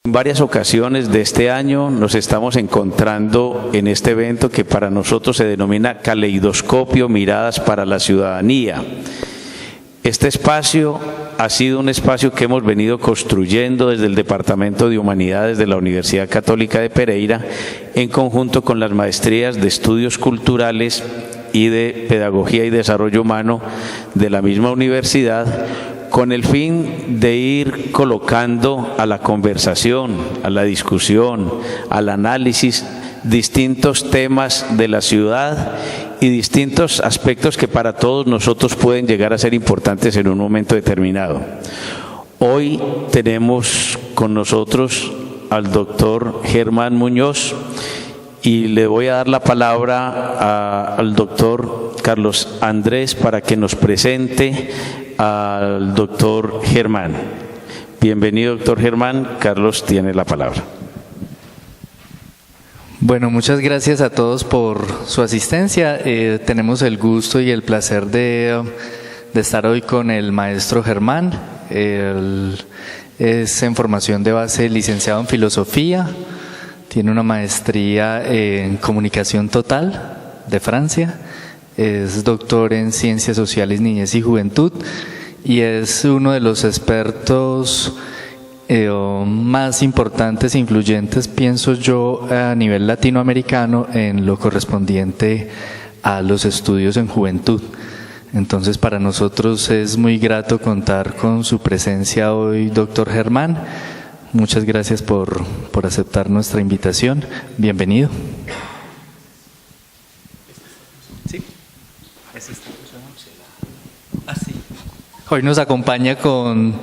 En varias ocasiones de este año nos estamos encontrando en este evento que para nosotros se denomina Caleidoscopio Miradas para la Ciudadanía. Este espacio ha sido un espacio que hemos venido construyendo desde el Departamento de Humanidades de la Universidad Católica de Pereira en conjunto con las maestrías de Estudios Culturales y de Pedagogía y Desarrollo Humano de la misma universidad, con el fin de ir colocando a la conversación, a la discusión, al análisis, distintos temas de la ciudad y distintos aspectos que para todos nosotros pueden llegar a ser importantes en un momento determinado. Hoy tenemos con nosotros al doctor Germán Muñoz y le voy a dar la palabra al doctor Carlos Andrés para que nos presente al doctor Germán. Bienvenido, doctor Germán. Carlos tiene la palabra. Bueno, muchas gracias a todos por su asistencia. Tenemos el gusto y el placer de estar hoy con el maestro Germán. Él es en formación de base licenciado en Filosofía, tiene una maestría en Comunicación Total de Francia, es doctor en Ciencias Sociales, Niñez y Juventud y es uno de los expertos más importantes e influyentes, pienso yo, a nivel latinoamericano en lo correspondiente a los estudios en juventud. Entonces, para nosotros es muy grato contar con su presencia hoy, doctor Germán. Muchas gracias por aceptar nuestra invitación. Bienvenido. Hoy nos acompaña con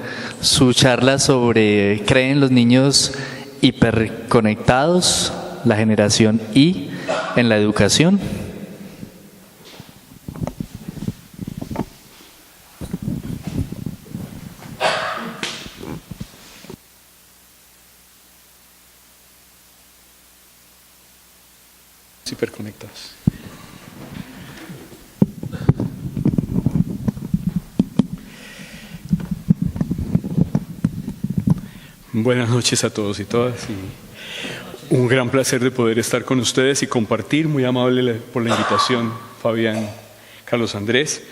su charla sobre ¿creen los niños hiperconectados? La generación I en la educación. Hiperconectados. Buenas noches a todos y todas. Y un gran placer de poder estar con ustedes y compartir. Muy amable por la invitación, Fabián, Carlos Andrés.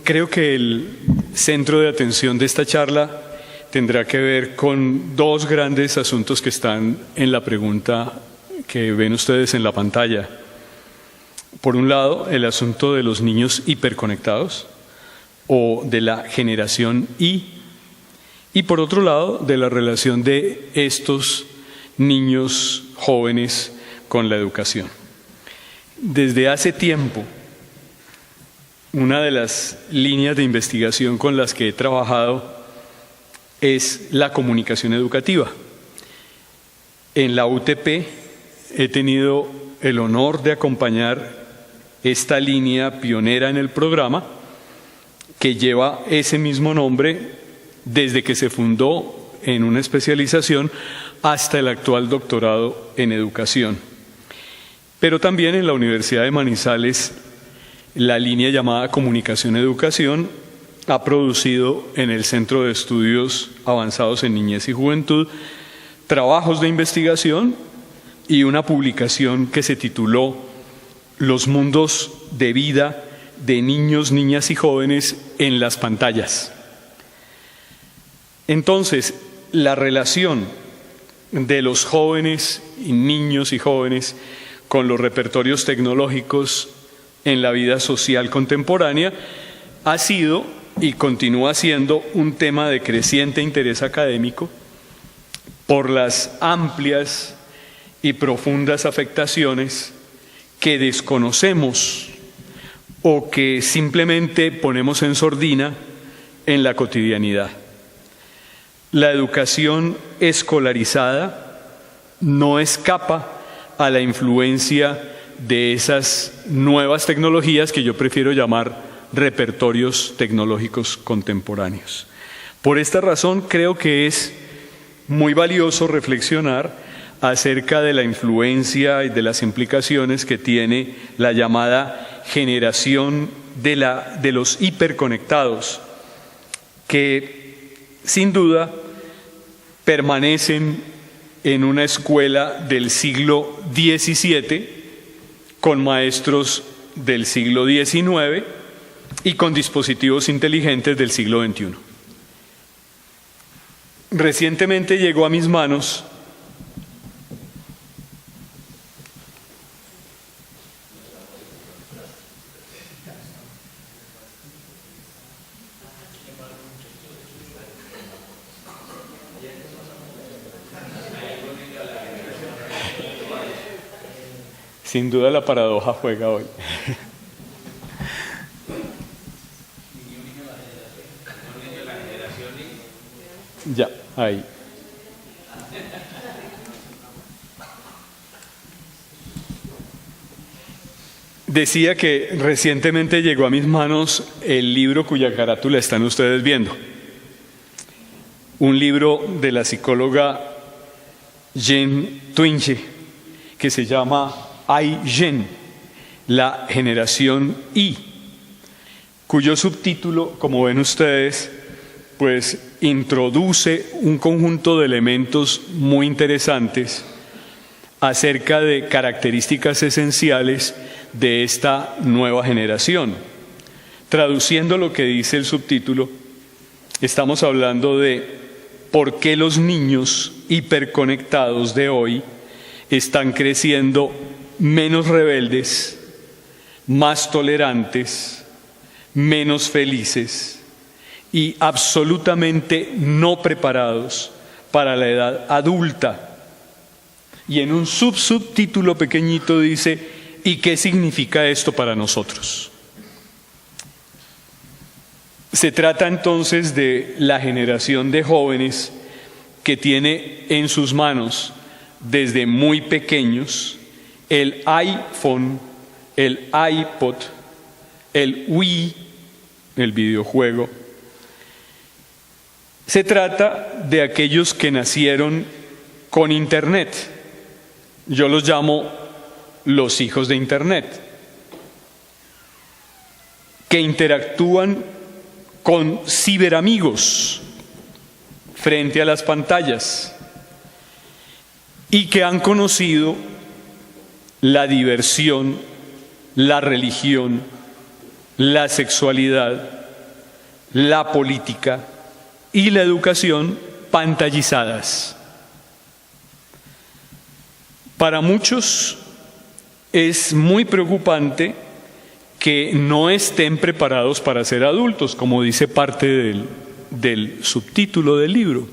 Creo que el centro de atención de esta charla tendrá que ver con dos grandes asuntos que están en la pregunta que ven ustedes en la pantalla. Por un lado, el asunto de los niños hiperconectados o de la generación I. Y por otro lado, de la relación de estos niños jóvenes con la educación. Desde hace tiempo, una de las líneas de investigación con las que he trabajado es la comunicación educativa. En la UTP he tenido el honor de acompañar esta línea pionera en el programa que lleva ese mismo nombre desde que se fundó en una especialización hasta el actual doctorado en educación. Pero también en la Universidad de Manizales, la línea llamada Comunicación Educación ha producido en el Centro de Estudios Avanzados en Niñez y Juventud trabajos de investigación y una publicación que se tituló Los mundos de vida de niños, niñas y jóvenes en las pantallas. Entonces, la relación de los jóvenes y niños y jóvenes con los repertorios tecnológicos en la vida social contemporánea ha sido y continúa siendo un tema de creciente interés académico por las amplias y profundas afectaciones que desconocemos o que simplemente ponemos en sordina en la cotidianidad. La educación escolarizada no escapa a la influencia de esas nuevas tecnologías que yo prefiero llamar repertorios tecnológicos contemporáneos. Por esta razón creo que es muy valioso reflexionar acerca de la influencia y de las implicaciones que tiene la llamada generación de los hiperconectados, que sin duda permanecen en una escuela del siglo XVII con maestros del siglo XIX y con dispositivos inteligentes del siglo XXI. Recientemente llegó a mis manos sin duda la paradoja juega hoy. Ya, ahí. Decía que recientemente llegó a mis manos el libro cuya carátula están ustedes viendo. Un libro de la psicóloga Jean Twenge que se llama iGen, la generación I, cuyo subtítulo, como ven ustedes, pues introduce un conjunto de elementos muy interesantes acerca de características esenciales de esta nueva generación. Traduciendo lo que dice el subtítulo, estamos hablando de por qué los niños hiperconectados de hoy están creciendo menos rebeldes, más tolerantes, menos felices y absolutamente no preparados para la edad adulta. Y en un subtítulo pequeñito dice, ¿y qué significa esto para nosotros? Se trata entonces de la generación de jóvenes que tiene en sus manos desde muy pequeños el iPhone, el iPod, el Wii, el videojuego. Se trata de aquellos que nacieron con Internet. Yo los llamo los hijos de Internet, que interactúan con ciberamigos frente a las pantallas y que han conocido la diversión, la religión, la sexualidad, la política y la educación pantallizadas. Para muchos es muy preocupante que no estén preparados para ser adultos, como dice parte del subtítulo del libro.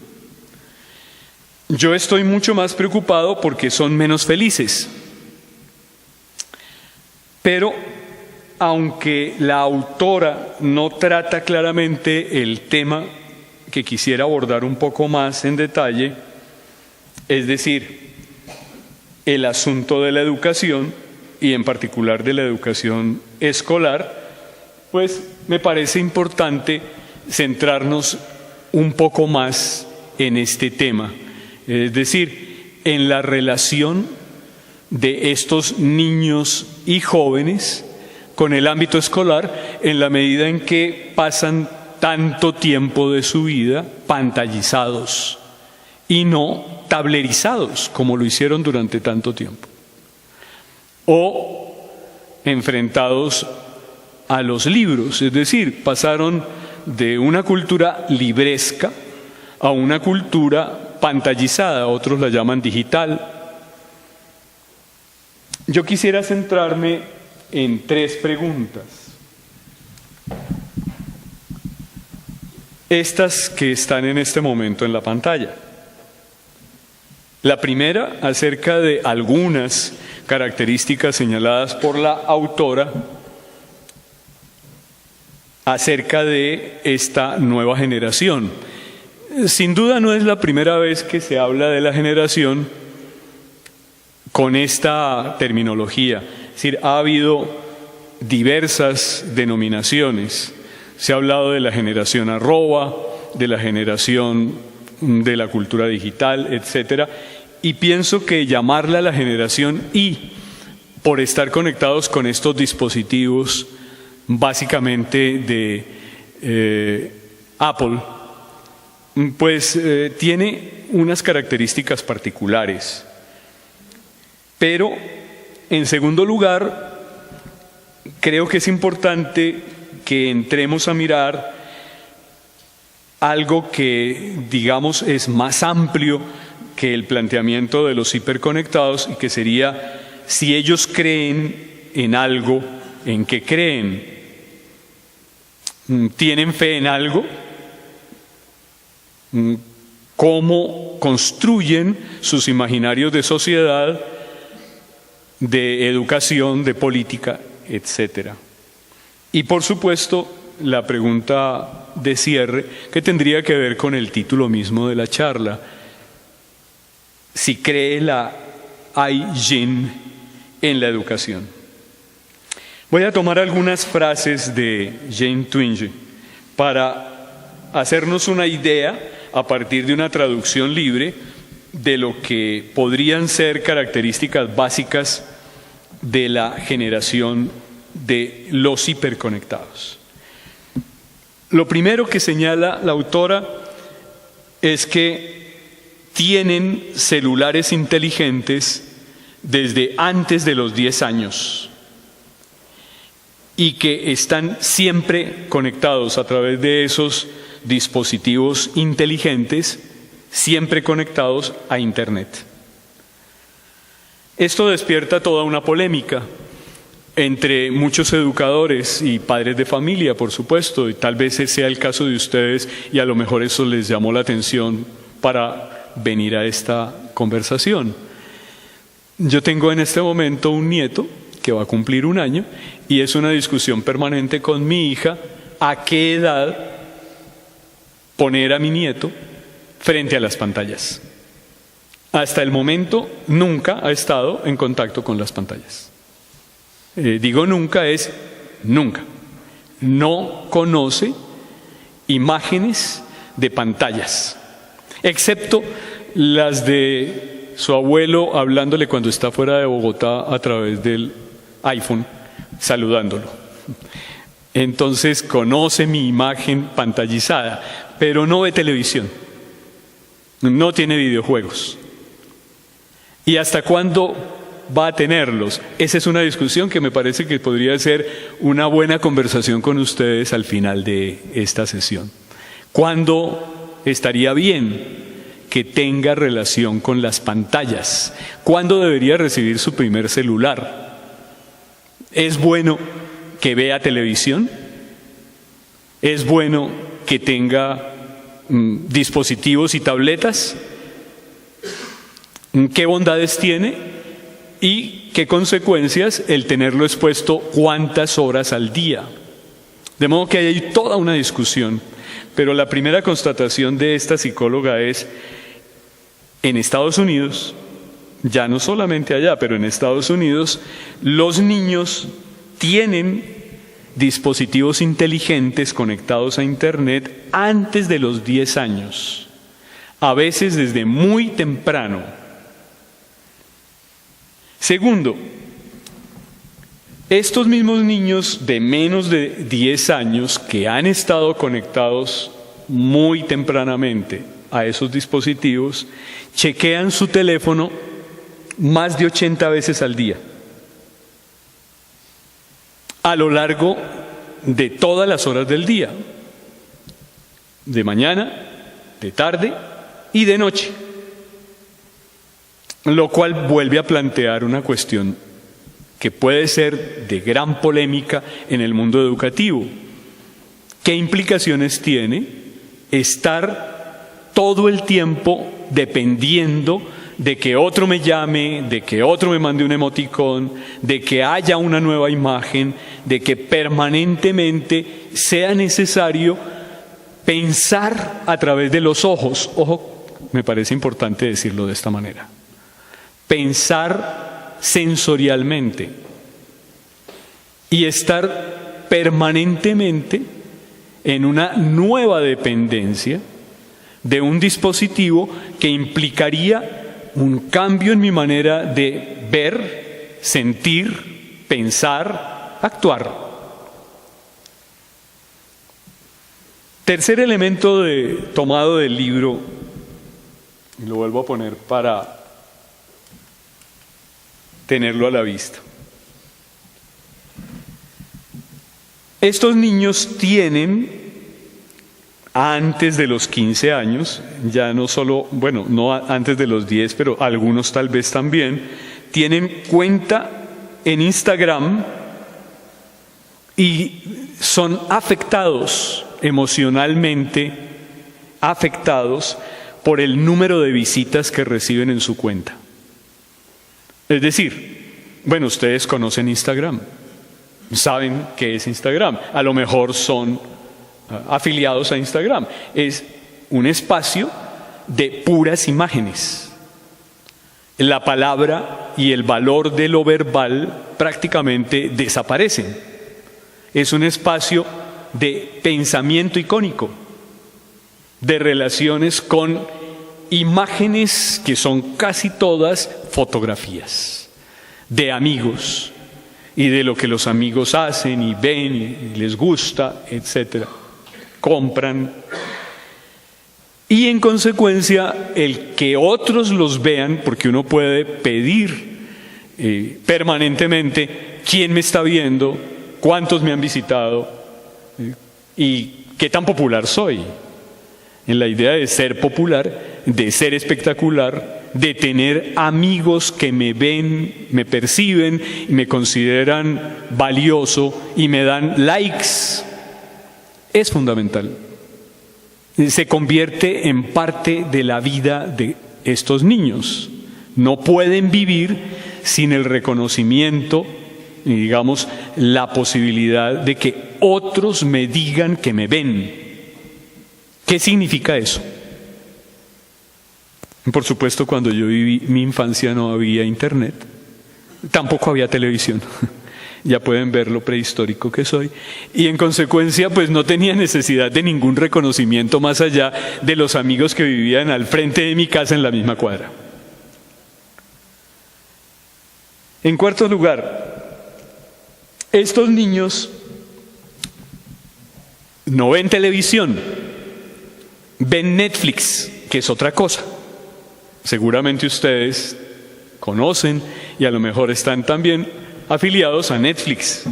Yo estoy mucho más preocupado porque son menos felices. Pero, aunque la autora no trata claramente el tema que quisiera abordar un poco más en detalle, es decir, el asunto de la educación y en particular de la educación escolar, pues me parece importante centrarnos un poco más en este tema, es decir, en la relación de estos niños y jóvenes con el ámbito escolar en la medida en que pasan tanto tiempo de su vida pantallizados y no tablerizados como lo hicieron durante tanto tiempo, o enfrentados a los libros, es decir, pasaron de una cultura libresca a una cultura pantallizada, otros la llaman digital. Yo quisiera centrarme en tres preguntas. Estas que están en este momento en la pantalla. La primera, acerca de algunas características señaladas por la autora acerca de esta nueva generación. Sin duda no es la primera vez que se habla de la generación con esta terminología. Es decir, ha habido diversas denominaciones. Se ha hablado de la generación arroba, de la generación de la cultura digital, etcétera. Y pienso que llamarla la generación I, por estar conectados con estos dispositivos, básicamente de Apple, pues tiene unas características particulares. Pero, en segundo lugar, creo que es importante que entremos a mirar algo que, digamos, es más amplio que el planteamiento de los hiperconectados, y que sería si ellos creen en algo, ¿en qué creen? ¿Tienen fe en algo? ¿Cómo construyen sus imaginarios de sociedad, de educación, de política, etcétera? Y por supuesto, la pregunta de cierre, que tendría que ver con el título mismo de la charla: si cree la Ai-jen en la educación. Voy a tomar algunas frases de Jane Twenge para hacernos una idea, a partir de una traducción libre, de lo que podrían ser características básicas de la generación de los hiperconectados. Lo primero que señala la autora es que tienen celulares inteligentes desde antes de los 10 años y que están siempre conectados a través de esos dispositivos inteligentes, siempre conectados a Internet. Esto despierta toda una polémica entre muchos educadores y padres de familia, por supuesto, y tal vez ese sea el caso de ustedes, y a lo mejor eso les llamó la atención para venir a esta conversación. Yo tengo en este momento un nieto que va a cumplir 1 año, y es una discusión permanente con mi hija a qué edad poner a mi nieto frente a las pantallas. Hasta el momento nunca ha estado en contacto con las pantallas. Digo nunca, es nunca. No conoce imágenes de pantallas, excepto las de su abuelo hablándole cuando está fuera de Bogotá a través del iPhone, saludándolo. Entonces conoce mi imagen pantallizada, pero no ve televisión, no tiene videojuegos. ¿Y hasta cuándo va a tenerlos? Esa es una discusión que me parece que podría ser una buena conversación con ustedes al final de esta sesión. ¿Cuándo estaría bien que tenga relación con las pantallas? ¿Cuándo debería recibir su primer celular? ¿Es bueno que vea televisión? ¿Es bueno que tenga dispositivos y tabletas? ¿Qué bondades tiene? ¿Y qué consecuencias el tenerlo expuesto cuántas horas al día? De modo que hay toda una discusión, pero la primera constatación de esta psicóloga es: en Estados Unidos, ya no solamente allá, pero en Estados Unidos, los niños tienen dispositivos inteligentes conectados a Internet antes de los 10 años, a veces desde muy temprano. Segundo, estos mismos niños de menos de 10 años que han estado conectados muy tempranamente a esos dispositivos, chequean su teléfono más de 80 veces al día, a lo largo de todas las horas del día, de mañana, de tarde y de noche. Lo cual vuelve a plantear una cuestión que puede ser de gran polémica en el mundo educativo. ¿Qué implicaciones tiene estar todo el tiempo dependiendo de que otro me llame, de que otro me mande un emoticón, de que haya una nueva imagen, de que permanentemente sea necesario pensar a través de los ojos? Ojo, me parece importante decirlo de esta manera. Pensar sensorialmente y estar permanentemente en una nueva dependencia de un dispositivo que implicaría un cambio en mi manera de ver, sentir, pensar, actuar. Tercer elemento tomado del libro, y lo vuelvo a poner para tenerlo a la vista. Estos niños tienen, antes de los 15 años, ya no solo, bueno, no antes de los 10, pero algunos tal vez también, tienen cuenta en Instagram y son afectados emocionalmente, afectados por el número de visitas que reciben en su cuenta. Es decir, bueno, ustedes conocen Instagram, saben qué es Instagram, a lo mejor son afiliados a Instagram. Es un espacio de puras imágenes. La palabra y el valor de lo verbal prácticamente desaparecen. Es un espacio de pensamiento icónico, de relaciones con imágenes que son casi todas fotografías, de amigos y de lo que los amigos hacen y ven y les gusta, etc. Compran. Y en consecuencia, el que otros los vean, porque uno puede pedir permanentemente quién me está viendo, cuántos me han visitado y qué tan popular soy. En la idea de ser popular, de ser espectacular, de tener amigos que me ven, me perciben, me consideran valioso y me dan likes, es fundamental. Se convierte en parte de la vida de estos niños. No pueden vivir sin el reconocimiento y, digamos, la posibilidad de que otros me digan que me ven. ¿Qué significa eso? Por supuesto, cuando yo viví mi infancia no había internet, tampoco había televisión. Ya pueden ver lo prehistórico que soy. Y en consecuencia, pues no tenía necesidad de ningún reconocimiento más allá de los amigos que vivían al frente de mi casa en la misma cuadra. En cuarto lugar, estos niños no ven televisión, ven Netflix, que es otra cosa. Seguramente ustedes conocen y a lo mejor están también afiliados a Netflix.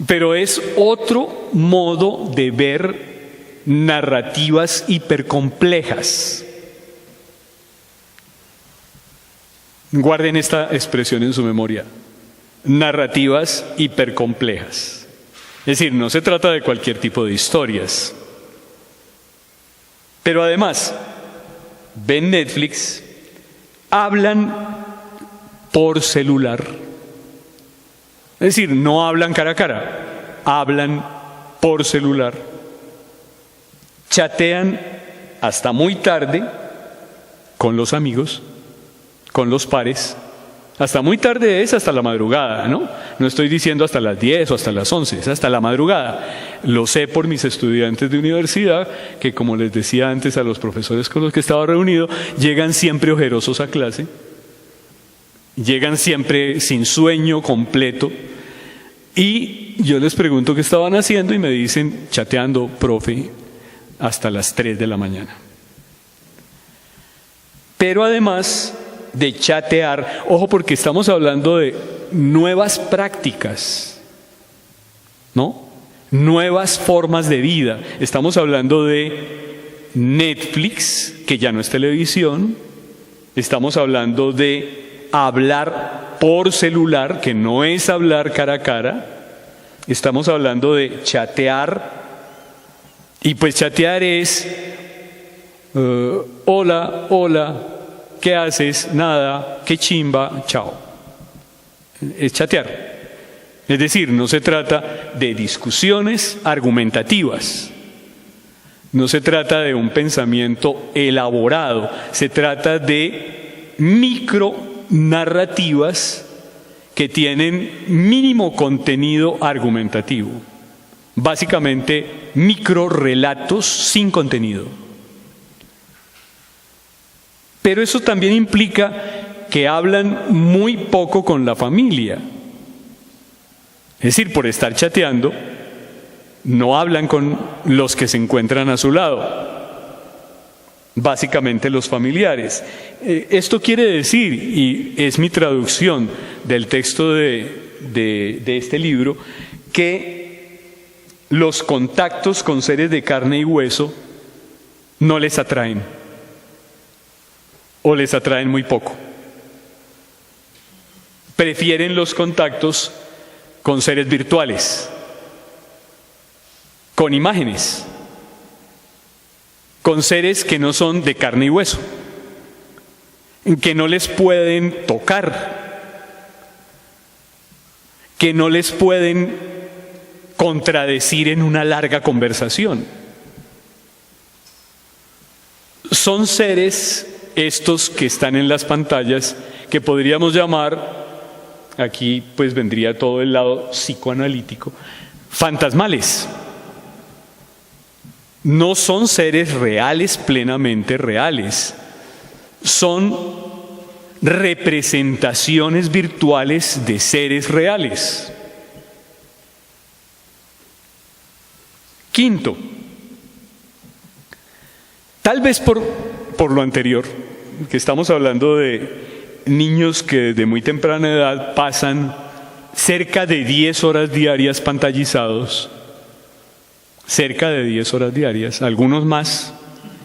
Pero es otro modo de ver narrativas hipercomplejas. Guarden esta expresión en su memoria. Narrativas hipercomplejas. Es decir, no se trata de cualquier tipo de historias. Pero además, ven Netflix, hablan por celular. Es decir, no hablan cara a cara, hablan por celular. Chatean hasta muy tarde con los amigos, con los pares. Hasta muy tarde es hasta la madrugada, ¿no? No estoy diciendo hasta las 10 o hasta las 11, es hasta la madrugada. Lo sé por mis estudiantes de universidad, que como les decía antes a los profesores con los que estaba reunido, llegan siempre ojerosos a clase. Llegan siempre sin sueño completo y yo les pregunto qué estaban haciendo y me dicen chateando, profe, hasta las 3 de la mañana. Pero además de chatear, ojo, porque estamos hablando de nuevas prácticas, ¿no? Nuevas formas de vida. Estamos hablando de Netflix, que ya no es televisión. Estamos hablando de hablar por celular, que no es hablar cara a cara. Estamos hablando de chatear, y pues chatear es hola, ¿qué haces? Nada, qué chimba, chao. Es chatear. Es decir, no se trata de discusiones argumentativas, no se trata de un pensamiento elaborado, se trata de micro narrativas que tienen mínimo contenido argumentativo, básicamente microrelatos sin contenido. Pero eso también implica que hablan muy poco con la familia. Es decir, por estar chateando, no hablan con los que se encuentran a su lado, básicamente los familiares. Esto quiere decir, y es mi traducción del texto de este libro, que los contactos con seres de carne y hueso no les atraen, o les atraen muy poco. Prefieren los contactos con seres virtuales, con imágenes, con seres que no son de carne y hueso, que no les pueden tocar, que no les pueden contradecir en una larga conversación. Son seres estos que están en las pantallas que podríamos llamar, aquí pues vendría todo el lado psicoanalítico, fantasmales. No son seres reales, plenamente reales. Son representaciones virtuales de seres reales. Quinto, tal vez por lo anterior, que estamos hablando de niños que desde muy temprana edad pasan cerca de 10 horas diarias pantallizados, cerca de 10 horas diarias, algunos más,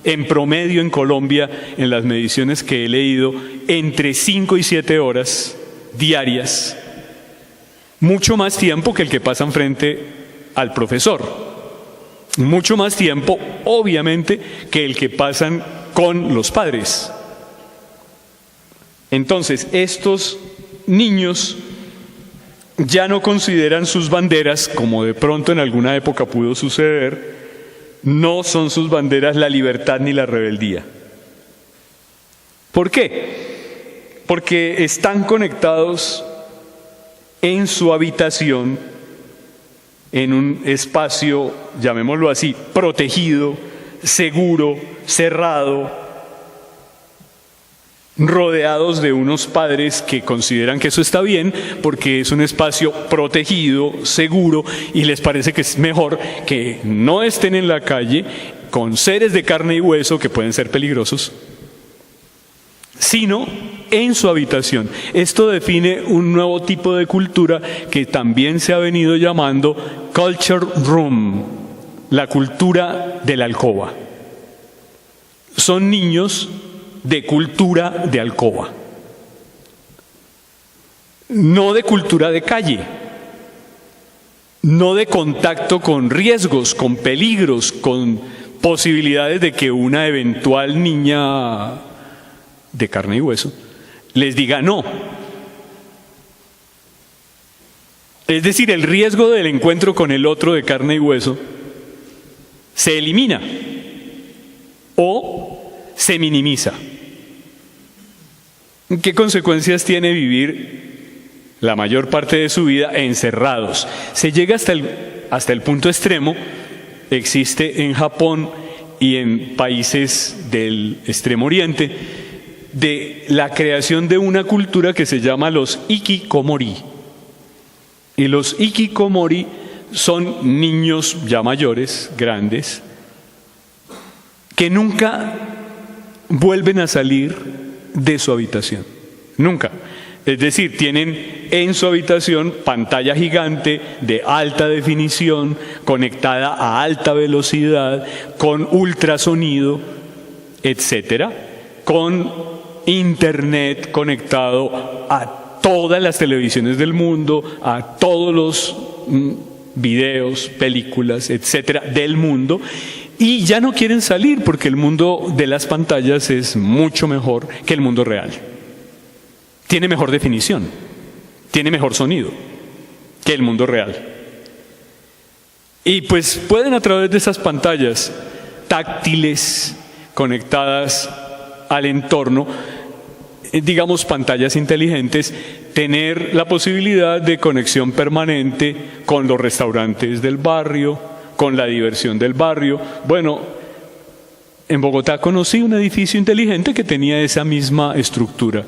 en promedio en Colombia, en las mediciones que he leído, entre 5 y 7 horas diarias, mucho más tiempo que el que pasan frente al profesor, mucho más tiempo, obviamente, que el que pasan con los padres. Entonces, estos niños ya no consideran sus banderas, como de pronto en alguna época pudo suceder, no son sus banderas la libertad ni la rebeldía. ¿Por qué? Porque están conectados en su habitación, en un espacio, llamémoslo así, protegido, seguro, cerrado, rodeados de unos padres que consideran que eso está bien porque es un espacio protegido, seguro, y les parece que es mejor que no estén en la calle con seres de carne y hueso que pueden ser peligrosos, sino en su habitación. Esto define un nuevo tipo de cultura que también se ha venido llamando culture room, la cultura de la alcoba. Son niños de cultura de alcoba, no de cultura de calle, no de contacto con riesgos, con peligros, con posibilidades de que una eventual niña de carne y hueso les diga no. Es decir, el riesgo del encuentro con el otro de carne y hueso se elimina o se minimiza. ¿Qué consecuencias tiene vivir la mayor parte de su vida encerrados? Se llega hasta el punto extremo, existe en Japón y en países del Extremo Oriente, de la creación de una cultura que se llama los hikikomori. Y los hikikomori son niños ya mayores, grandes, que nunca vuelven a salir de su habitación, nunca. Es decir, tienen en su habitación pantalla gigante de alta definición, conectada a alta velocidad, con ultrasonido, etcétera, con internet conectado a todas las televisiones del mundo, a todos los videos, películas, etcétera, del mundo. Y ya no quieren salir porque el mundo de las pantallas es mucho mejor que el mundo real. Tiene mejor definición, tiene mejor sonido que el mundo real. Y pues pueden a través de esas pantallas táctiles conectadas al entorno, digamos pantallas inteligentes, tener la posibilidad de conexión permanente con los restaurantes del barrio, con la diversión del barrio. Bueno, en Bogotá conocí un edificio inteligente que tenía esa misma estructura.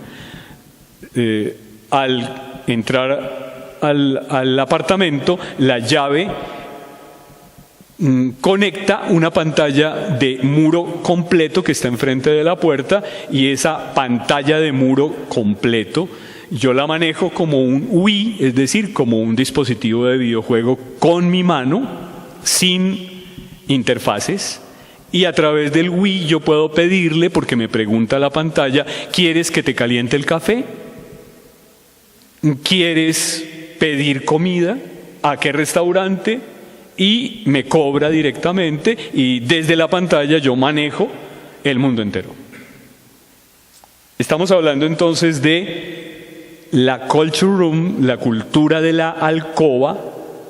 Al entrar al apartamento, la llave conecta una pantalla de muro completo que está enfrente de la puerta, y esa pantalla de muro completo yo la manejo como un Wii, es decir, como un dispositivo de videojuego con mi mano, sin interfaces, y a través del Wii yo puedo pedirle, porque me pregunta la pantalla, ¿quieres que te caliente el café? ¿Quieres pedir comida? ¿A qué restaurante? Y me cobra directamente, y desde la pantalla yo manejo el mundo entero. Estamos hablando entonces de la culture room, la cultura de la alcoba,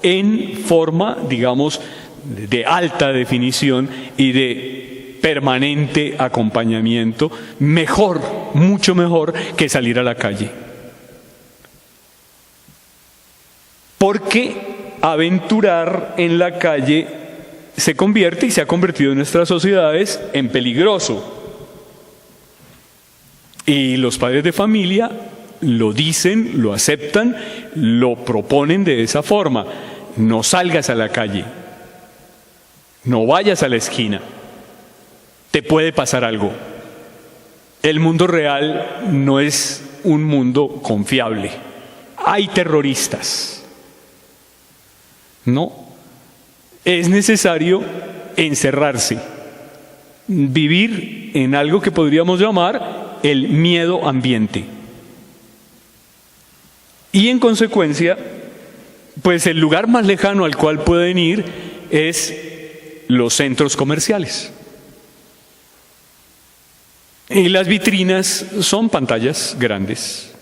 en forma, digamos, de alta definición y de permanente acompañamiento, mejor, mucho mejor que salir a la calle. Porque aventurar en la calle se convierte y se ha convertido en nuestras sociedades en peligroso. Y los padres de familia lo dicen, lo aceptan, lo proponen de esa forma. No salgas a la calle, no vayas a la esquina, te puede pasar algo. El mundo real no es un mundo confiable. Hay terroristas. No, es necesario encerrarse, vivir en algo que podríamos llamar el miedo ambiente. Y en consecuencia, pues el lugar más lejano al cual pueden ir es los centros comerciales. Y las vitrinas son pantallas grandes.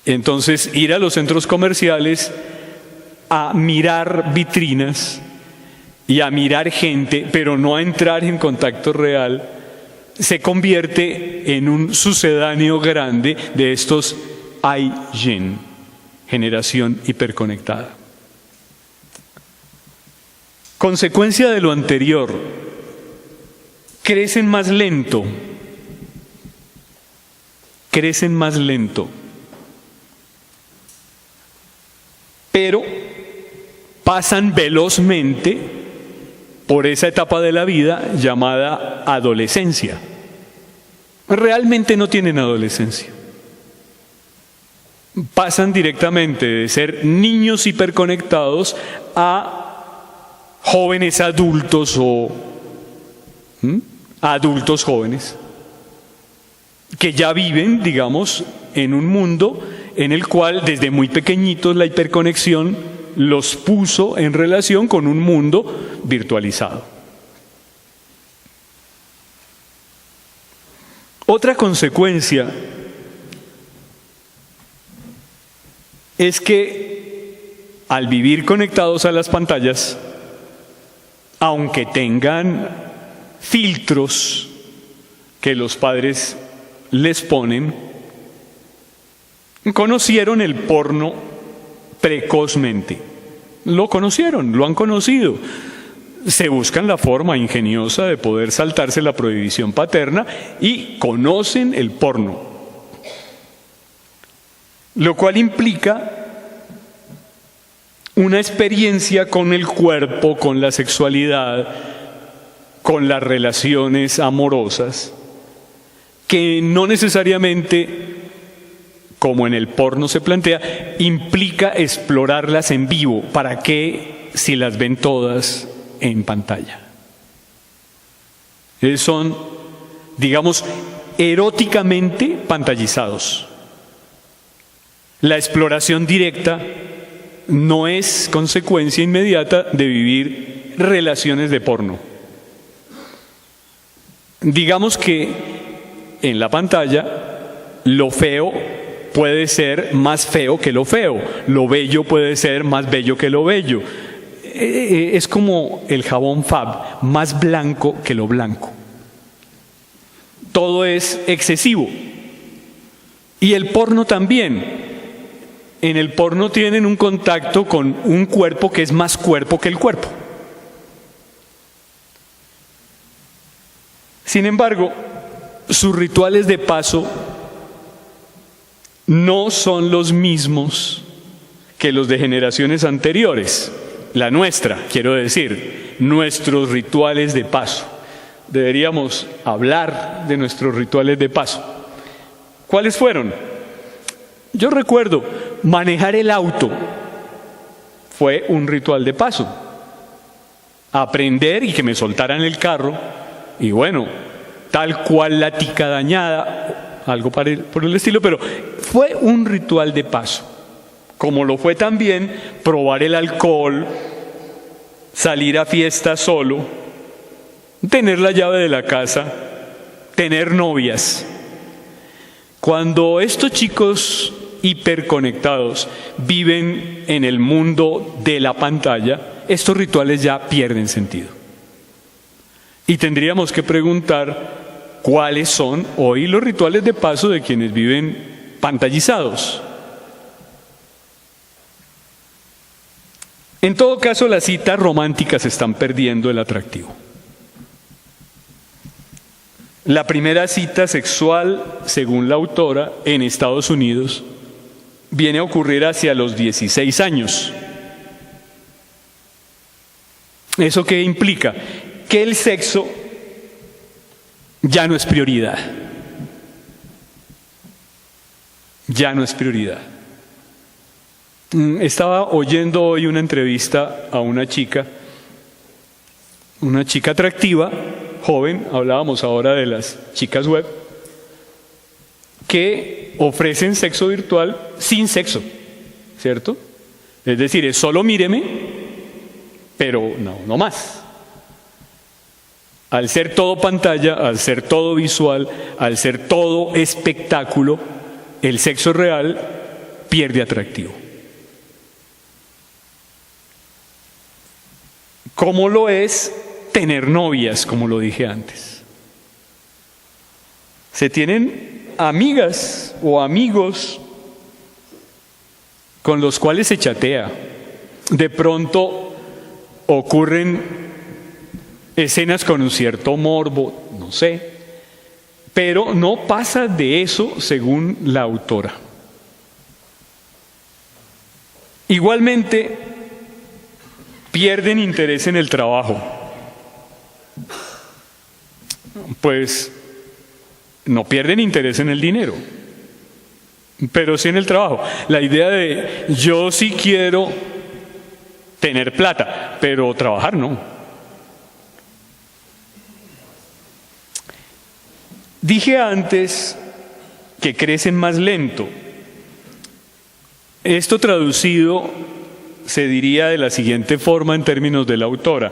Entonces, ir a los centros comerciales a mirar vitrinas y a mirar gente, pero no a entrar en contacto real, se convierte en un sucedáneo grande de estos iGen, generación hiperconectada. Consecuencia de lo anterior, crecen más lento, pero pasan velozmente por esa etapa de la vida llamada adolescencia. Realmente no tienen adolescencia. Pasan directamente de ser niños hiperconectados a jóvenes adultos o adultos jóvenes que ya viven, digamos, en un mundo en el cual desde muy pequeñitos la hiperconexión los puso en relación con un mundo virtualizado. Otra consecuencia es que al vivir conectados a las pantallas, aunque tengan filtros que los padres les ponen, conocieron el porno precozmente. Lo conocieron, lo han conocido. Se buscan la forma ingeniosa de poder saltarse la prohibición paterna y conocen el porno. Lo cual implica una experiencia con el cuerpo, con la sexualidad, con las relaciones amorosas, que no necesariamente, como en el porno se plantea, implica explorarlas en vivo. ¿Para qué si las ven todas en pantalla? Son, digamos, eróticamente pantallizados. La exploración directa no es consecuencia inmediata de vivir relaciones de porno. Digamos que en la pantalla lo feo puede ser más feo que lo feo, lo bello puede ser más bello que lo bello. Es como el jabón Fab, más blanco que lo blanco. Todo es excesivo. Y el porno también. En el porno tienen un contacto con un cuerpo que es más cuerpo que el cuerpo. Sin embargo, sus rituales de paso no son los mismos que los de generaciones anteriores. la nuestra, quiero decir, nuestros rituales de paso. Deberíamos hablar de nuestros rituales de paso. ¿Cuáles fueron? Yo recuerdo, manejar el auto fue un ritual de paso. Aprender y que me soltaran el carro, y bueno, tal cual la tica dañada, algo por el estilo, pero fue un ritual de paso. Como lo fue también probar el alcohol, salir a fiesta solo, tener la llave de la casa, tener novias. Cuando estos chicos hiperconectados viven en el mundo de la pantalla, estos rituales ya pierden sentido. Y tendríamos que preguntar cuáles son hoy los rituales de paso de quienes viven pantallizados. En todo caso, las citas románticas están perdiendo el atractivo. La primera cita sexual, según la autora, en Estados Unidos, viene a ocurrir hacia los 16 años. ¿Eso qué implica? Que el sexo ya no es prioridad. Ya no es prioridad. Estaba oyendo hoy una entrevista a una chica atractiva, joven, hablábamos ahora de las chicas web, que ofrecen sexo virtual sin sexo, ¿cierto? Es decir, es solo míreme, pero no más. Al ser todo pantalla, al ser todo visual, al ser todo espectáculo, el sexo real pierde atractivo. ¿Cómo lo es tener novias, como lo dije antes? Se tienen amigas o amigos con los cuales se chatea. De pronto ocurren escenas con un cierto morbo, no sé, pero no pasa de eso según la autora. Igualmente, pierden interés en el trabajo. Pues no pierden interés en el dinero, pero sí en el trabajo. La idea de yo sí quiero tener plata, pero trabajar no. Dije antes que crecen más lento. Esto traducido se diría de la siguiente forma en términos de la autora.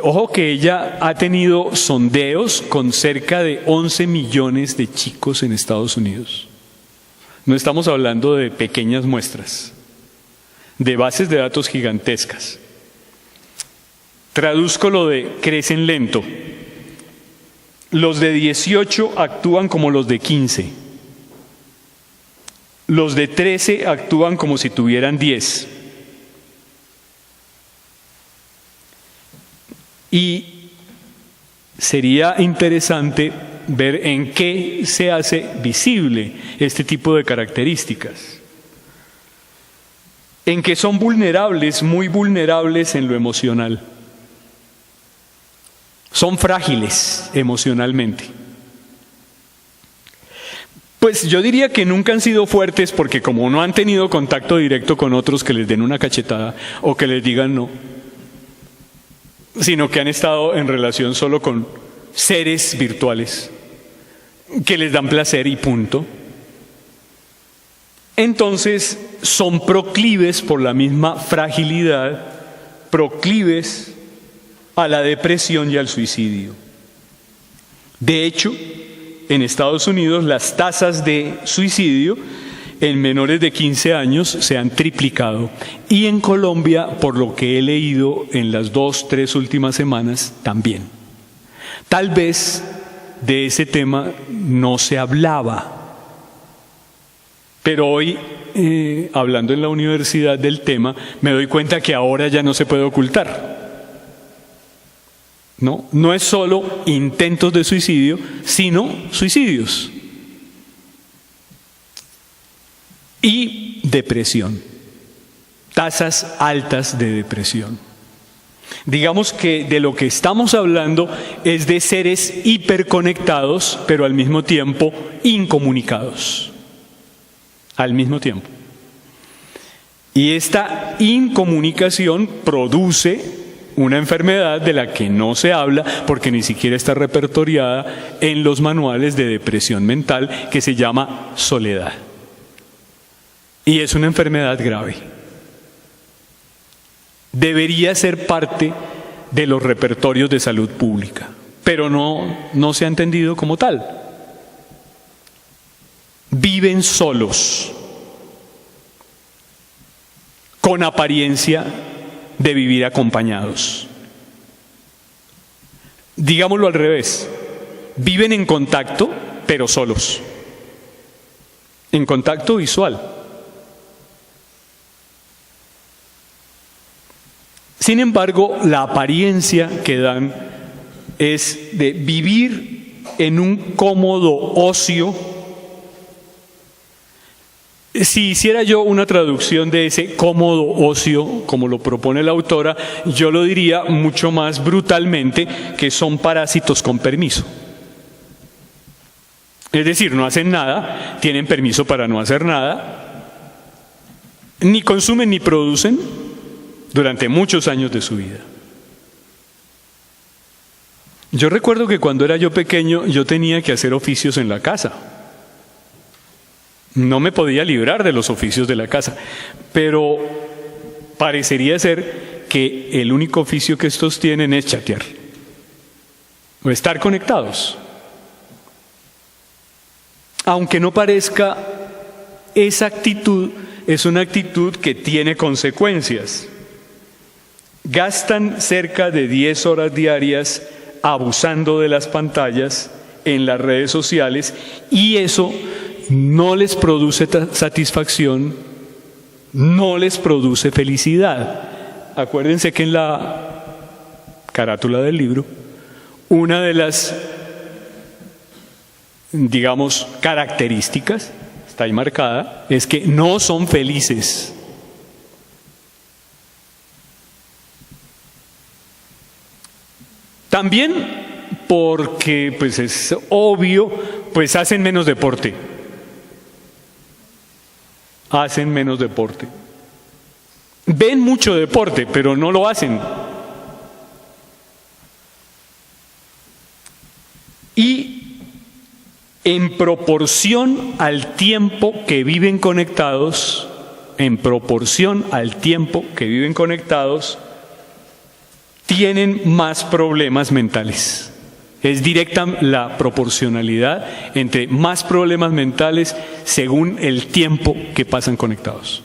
Ojo que ella ha tenido sondeos con cerca de 11 millones de chicos en Estados Unidos. No estamos hablando de pequeñas muestras, de bases de datos gigantescas. Traduzco lo de crecen lento. Los de 18 actúan como los de 15. Los de 13 actúan como si tuvieran 10. Y sería interesante ver en qué se hace visible este tipo de características. En que son vulnerables, muy vulnerables en lo emocional. Son frágiles emocionalmente. Pues yo diría que nunca han sido fuertes porque como no han tenido contacto directo con otros que les den una cachetada o que les digan no, sino que han estado en relación solo con seres virtuales que les dan placer y punto. Entonces son proclives por la misma fragilidad, proclives a la depresión y al suicidio. De hecho, en Estados Unidos las tasas de suicidio en menores de 15 años se han triplicado. Y en Colombia, por lo que he leído en las 2-3 últimas semanas, también. Tal vez de ese tema no se hablaba. Pero hoy, hablando en la universidad del tema, me doy cuenta que ahora ya no se puede ocultar. No es solo intentos de suicidio, sino suicidios. Y depresión, tasas altas de depresión. Digamos que de lo que estamos hablando es de seres hiperconectados, pero al mismo tiempo incomunicados. Al mismo tiempo. Y esta incomunicación produce una enfermedad de la que no se habla porque ni siquiera está repertoriada en los manuales de depresión mental, que se llama soledad. Y es una enfermedad grave. Debería ser parte de los repertorios de salud pública, pero no se ha entendido como tal. Viven solos, con apariencia de vivir acompañados. Digámoslo al revés, viven en contacto, pero solos, en contacto visual. Sin embargo, la apariencia que dan es de vivir en un cómodo ocio. Si hiciera yo una traducción de ese cómodo ocio, como lo propone la autora, yo lo diría mucho más brutalmente que son parásitos con permiso. Es decir, no hacen nada, tienen permiso para no hacer nada, ni consumen ni producen durante muchos años de su vida. Yo recuerdo que cuando era yo pequeño, yo tenía que hacer oficios en la casa. No me podía librar de los oficios de la casa, pero parecería ser que el único oficio que estos tienen es chatear o estar conectados. Aunque no parezca, esa actitud es una actitud que tiene consecuencias. Gastan cerca de 10 horas diarias abusando de las pantallas en las redes sociales y eso no les produce satisfacción, no les produce felicidad. Acuérdense que en la carátula del libro, una de las, digamos, características, está ahí marcada, es que no son felices. También porque, pues es obvio, pues hacen menos deporte. Hacen menos deporte. Ven mucho deporte, pero no lo hacen. Y en proporción al tiempo que viven conectados, tienen más problemas mentales. Es directa la proporcionalidad entre más problemas mentales según el tiempo que pasan conectados.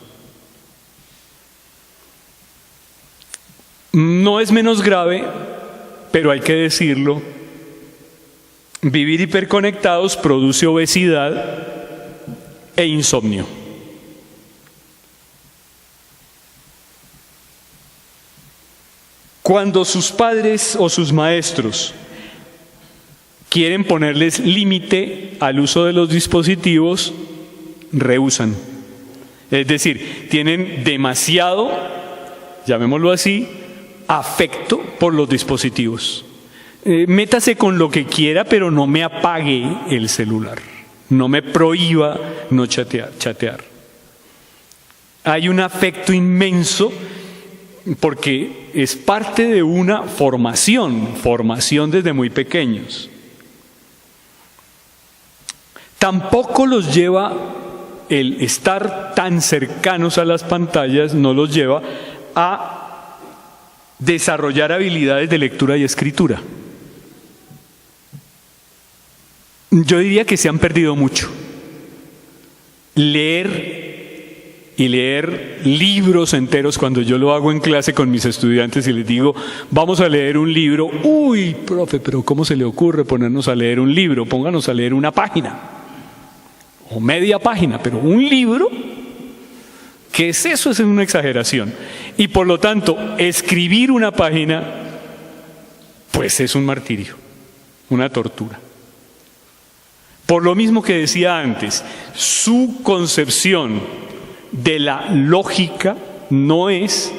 No es menos grave, pero hay que decirlo, vivir hiperconectados produce obesidad e insomnio. Cuando sus padres o sus maestros quieren ponerles límite al uso de los dispositivos, rehúsan. Es decir, tienen demasiado, llamémoslo así, afecto por los dispositivos. Métase con lo que quiera, pero no me apague el celular. No me prohíba no chatear. Hay un afecto inmenso porque es parte de una formación desde muy pequeños. Tampoco los lleva el estar tan cercanos a las pantallas, no los lleva a desarrollar habilidades de lectura y escritura. Yo diría que se han perdido mucho. Leer libros enteros, cuando yo lo hago en clase con mis estudiantes y les digo, vamos a leer un libro. Uy, profe, pero ¿cómo se le ocurre ponernos a leer un libro? Pónganos a leer una página o media página, pero un libro, ¿qué es eso? Es una exageración. Y por lo tanto, escribir una página, pues es un martirio, una tortura. Por lo mismo que decía antes, su concepción de la lógica no es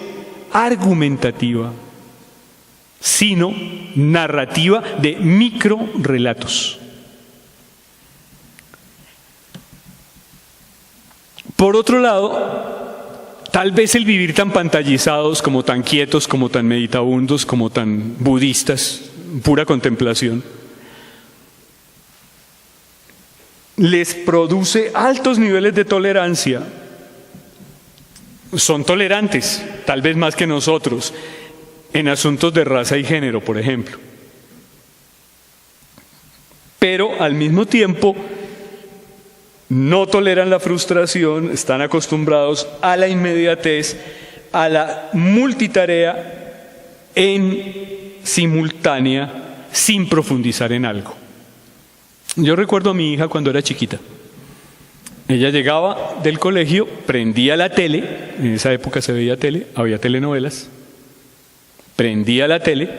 argumentativa, sino narrativa de microrelatos. Por otro lado, tal vez el vivir tan pantallizados, como tan quietos, como tan meditabundos, como tan budistas, pura contemplación, les produce altos niveles de tolerancia. Son tolerantes, tal vez más que nosotros, en asuntos de raza y género, por ejemplo. Pero al mismo tiempo no toleran la frustración, están acostumbrados a la inmediatez, a la multitarea en simultánea, sin profundizar en algo. Yo recuerdo a mi hija cuando era chiquita. Ella llegaba del colegio, prendía la tele, en esa época se veía tele, había telenovelas, prendía la tele,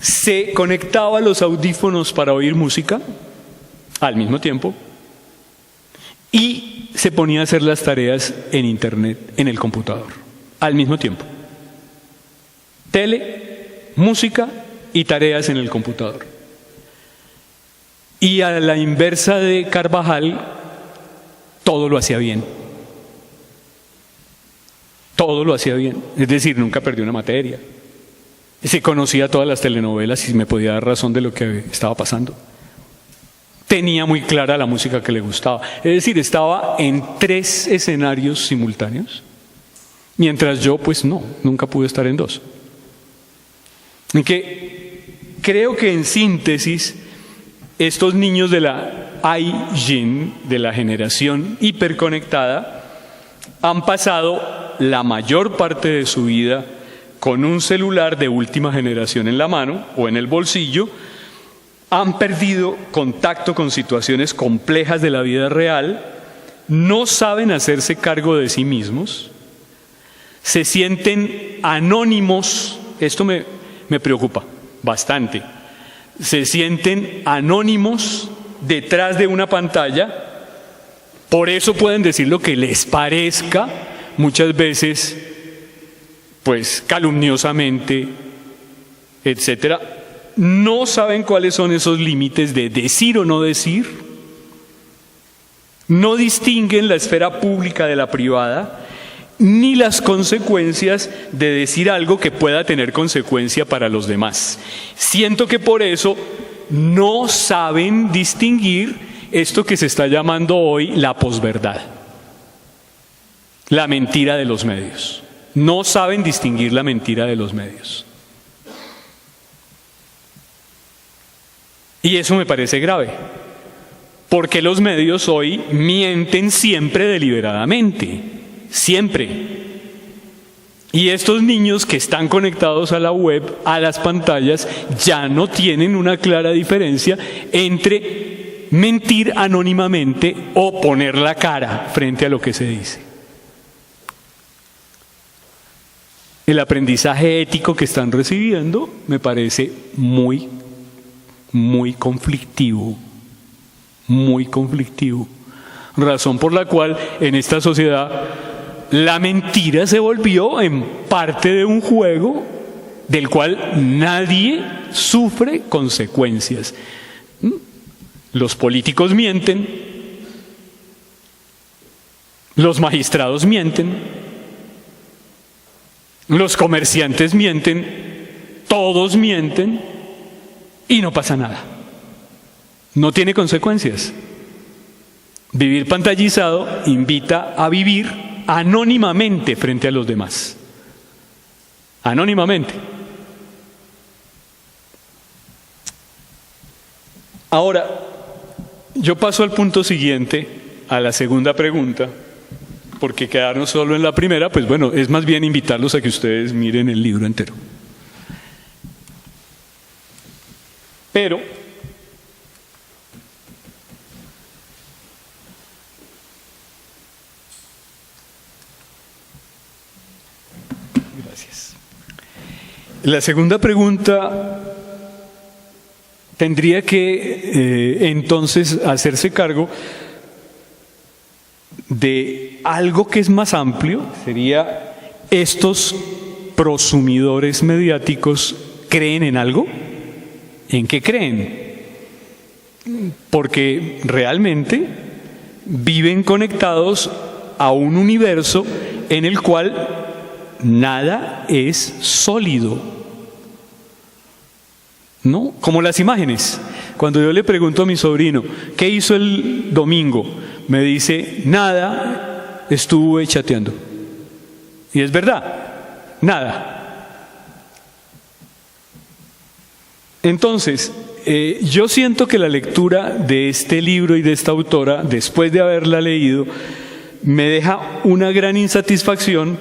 se conectaba a los audífonos para oír música al mismo tiempo y se ponía a hacer las tareas en internet, en el computador, al mismo tiempo. Tele, música y tareas en el computador. Y a la inversa de Carvajal, todo lo hacía bien. Todo lo hacía bien. Es decir, nunca perdió una materia. Se conocía todas las telenovelas y me podía dar razón de lo que estaba pasando. Tenía muy clara la música que le gustaba. Es decir, estaba en 3 escenarios simultáneos. Mientras yo, pues no, nunca pude estar en 2. Y que creo que en síntesis, estos niños de la iGen, de la generación hiperconectada, han pasado la mayor parte de su vida con un celular de última generación en la mano o en el bolsillo, han perdido contacto con situaciones complejas de la vida real, no saben hacerse cargo de sí mismos, se sienten anónimos, esto me preocupa bastante. Se sienten anónimos detrás de una pantalla, por eso pueden decir lo que les parezca, muchas veces, pues calumniosamente, etcétera. No saben cuáles son esos límites de decir o no decir, no distinguen la esfera pública de la privada, ni las consecuencias de decir algo que pueda tener consecuencia para los demás. Siento que por eso no saben distinguir esto que se está llamando hoy la posverdad, la mentira de los medios. No saben distinguir la mentira de los medios. Y eso me parece grave, porque los medios hoy mienten siempre deliberadamente. Siempre. Y estos niños que están conectados a la web, a las pantallas, ya no tienen una clara diferencia entre mentir anónimamente o poner la cara frente a lo que se dice. El aprendizaje ético que están recibiendo me parece muy conflictivo. Muy conflictivo. Razón por la cual en esta sociedad la mentira se volvió en parte de un juego del cual nadie sufre consecuencias. Los políticos mienten, los magistrados mienten, los comerciantes mienten, todos mienten y no pasa nada. No tiene consecuencias. Vivir pantallizado invita a vivir anónimamente frente a los demás. Anónimamente. Ahora, yo paso al punto siguiente, a la segunda pregunta, porque quedarnos solo en la primera, pues bueno, es más bien invitarlos a que ustedes miren el libro entero. Pero la segunda pregunta tendría que entonces hacerse cargo de algo que es más amplio, sería estos prosumidores mediáticos creen en algo. ¿En qué creen? Porque realmente viven conectados a un universo en el cual nada es sólido, ¿no? Como las imágenes. Cuando yo le pregunto a mi sobrino, ¿qué hizo el domingo? Me dice, nada, estuve chateando. Y es verdad, nada. Entonces, yo siento que la lectura de este libro y de esta autora, después de haberla leído, me deja una gran insatisfacción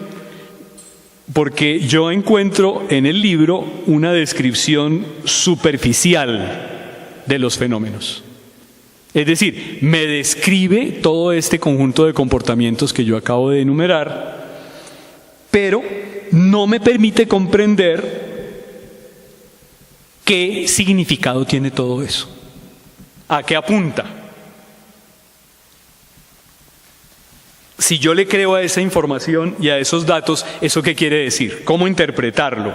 porque yo encuentro en el libro una descripción superficial de los fenómenos. Es decir, me describe todo este conjunto de comportamientos que yo acabo de enumerar, pero no me permite comprender qué significado tiene todo eso, a qué apunta. Si yo le creo a esa información y a esos datos, ¿eso qué quiere decir? ¿Cómo interpretarlo?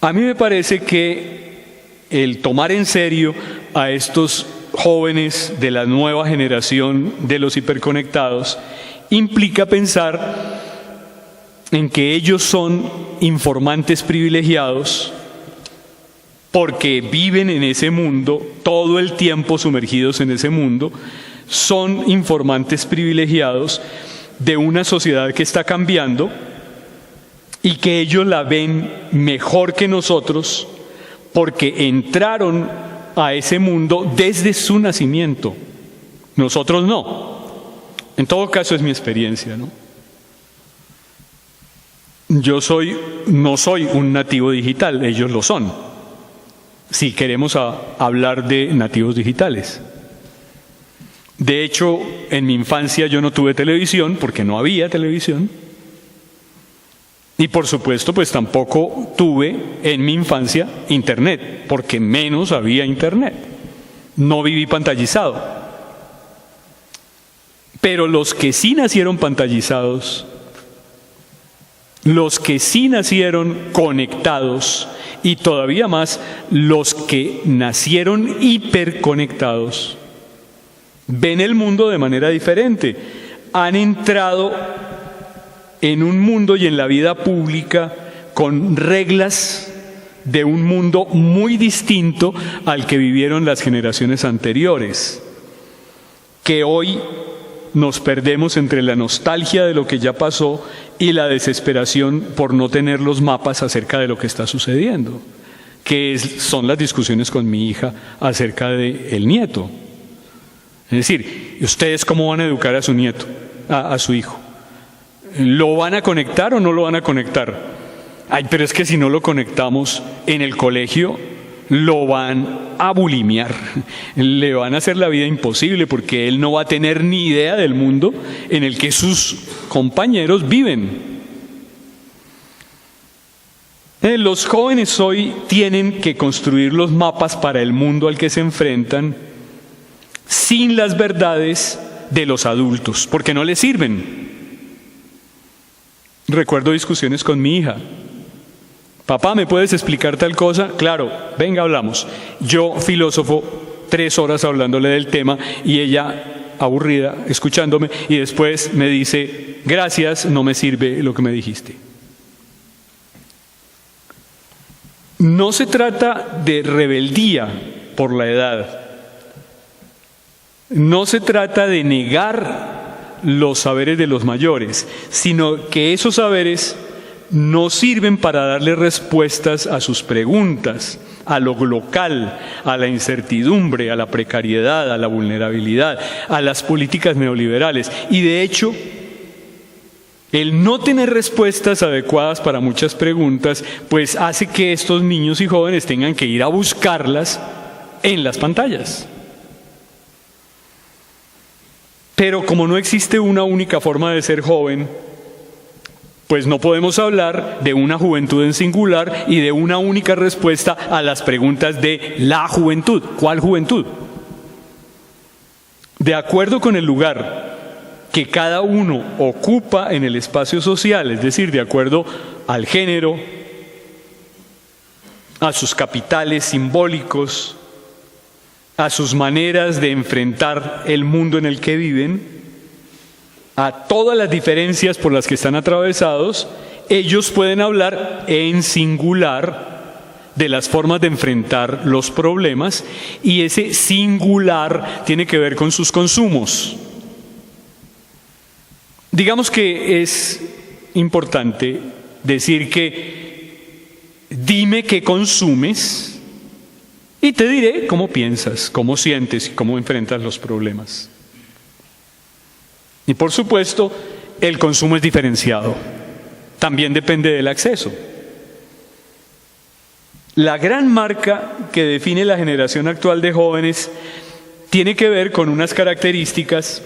A mí me parece que el tomar en serio a estos jóvenes de la nueva generación de los hiperconectados implica pensar en que ellos son informantes privilegiados porque viven en ese mundo, todo el tiempo sumergidos en ese mundo, son informantes privilegiados de una sociedad que está cambiando y que ellos la ven mejor que nosotros porque entraron a ese mundo desde su nacimiento. Nosotros no. En todo caso es mi experiencia, ¿no? Yo no soy un nativo digital, ellos lo son. Si queremos hablar de nativos digitales. De hecho, en mi infancia yo no tuve televisión porque no había televisión. Y por supuesto, pues tampoco tuve en mi infancia internet, porque menos había internet. No viví pantallizado. Pero los que sí nacieron pantallizados, los que sí nacieron conectados y todavía más los que nacieron hiperconectados, ven el mundo de manera diferente. Han entrado en un mundo y en la vida pública con reglas de un mundo muy distinto al que vivieron las generaciones anteriores, que hoy nos perdemos entre la nostalgia de lo que ya pasó y la desesperación por no tener los mapas acerca de lo que está sucediendo, son las discusiones con mi hija acerca del nieto. Es decir, ¿ustedes cómo van a educar a su nieto, a su hijo? ¿Lo van a conectar o no lo van a conectar? Ay, pero es que si no lo conectamos en el colegio, lo van a bulimiar, le van a hacer la vida imposible porque él no va a tener ni idea del mundo en el que sus compañeros viven. Los jóvenes hoy tienen que construir los mapas para el mundo al que se enfrentan sin las verdades de los adultos, porque no les sirven. Recuerdo discusiones con mi hija. Papá, ¿me puedes explicar tal cosa? Claro, venga, hablamos. Yo, filósofo, 3 horas hablándole del tema y ella, aburrida, escuchándome, y después me dice, gracias, no me sirve lo que me dijiste. No se trata de rebeldía por la edad. No se trata de negar los saberes de los mayores, sino que esos saberes no sirven para darle respuestas a sus preguntas, a lo local, a la incertidumbre, a la precariedad, a la vulnerabilidad, a las políticas neoliberales. Y de hecho, el no tener respuestas adecuadas para muchas preguntas, pues hace que estos niños y jóvenes tengan que ir a buscarlas en las pantallas. Pero como no existe una única forma de ser joven, pues no podemos hablar de una juventud en singular y de una única respuesta a las preguntas de la juventud. ¿Cuál juventud? De acuerdo con el lugar que cada uno ocupa en el espacio social, es decir, de acuerdo al género, a sus capitales simbólicos, a sus maneras de enfrentar el mundo en el que viven, a todas las diferencias por las que están atravesados, ellos pueden hablar en singular de las formas de enfrentar los problemas, y ese singular tiene que ver con sus consumos. Digamos que es importante decir que dime qué consumes y te diré cómo piensas, cómo sientes y cómo enfrentas los problemas. Y por supuesto, el consumo es diferenciado. También depende del acceso. La gran marca que define la generación actual de jóvenes tiene que ver con unas características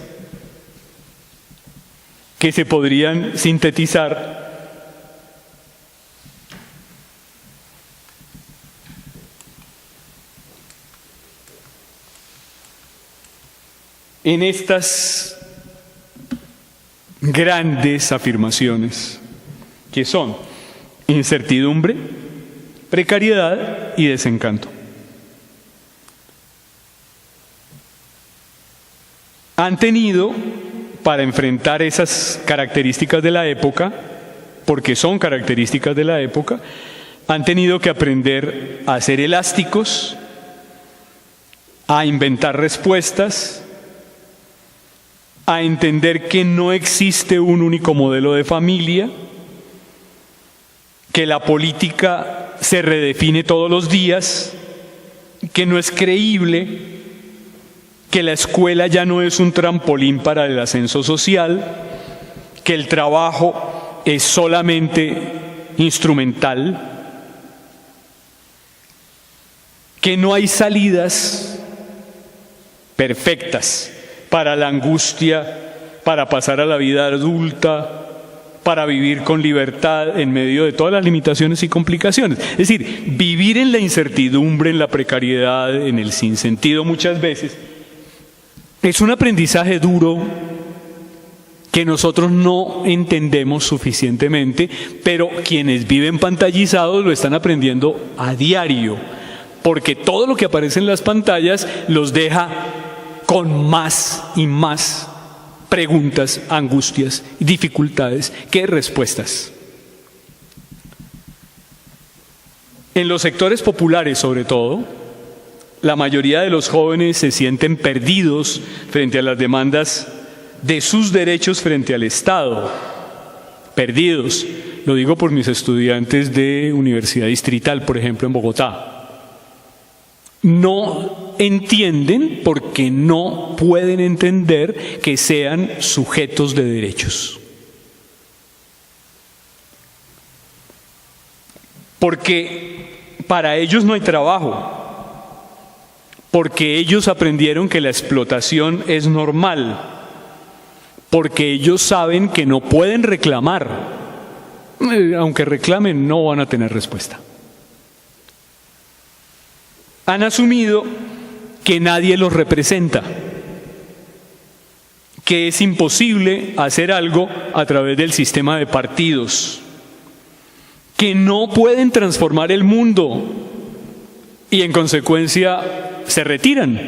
que se podrían sintetizar en estas grandes afirmaciones, que son incertidumbre, precariedad y desencanto. Han tenido, para enfrentar esas características de la época, porque son características de la época, han tenido que aprender a ser elásticos, a inventar respuestas, a entender que no existe un único modelo de familia, que la política se redefine todos los días, que no es creíble, que la escuela ya no es un trampolín para el ascenso social, que el trabajo es solamente instrumental, que no hay salidas perfectas para la angustia, para pasar a la vida adulta, para vivir con libertad en medio de todas las limitaciones y complicaciones. Es decir, vivir en la incertidumbre, en la precariedad, en el sinsentido muchas veces, es un aprendizaje duro que nosotros no entendemos suficientemente, pero quienes viven pantallizados lo están aprendiendo a diario, porque todo lo que aparece en las pantallas los deja con más y más preguntas, angustias, dificultades que respuestas. En los sectores populares, sobre todo, la mayoría de los jóvenes se sienten perdidos frente a las demandas de sus derechos frente al Estado. Perdidos. Lo digo por mis estudiantes de Universidad Distrital, por ejemplo, en Bogotá. No entienden porque no pueden entender que sean sujetos de derechos. Porque para ellos no hay trabajo. Porque ellos aprendieron que la explotación es normal. Porque ellos saben que no pueden reclamar. Aunque reclamen, no van a tener respuesta. Han asumido que nadie los representa, que es imposible hacer algo a través del sistema de partidos, que no pueden transformar el mundo y en consecuencia se retiran.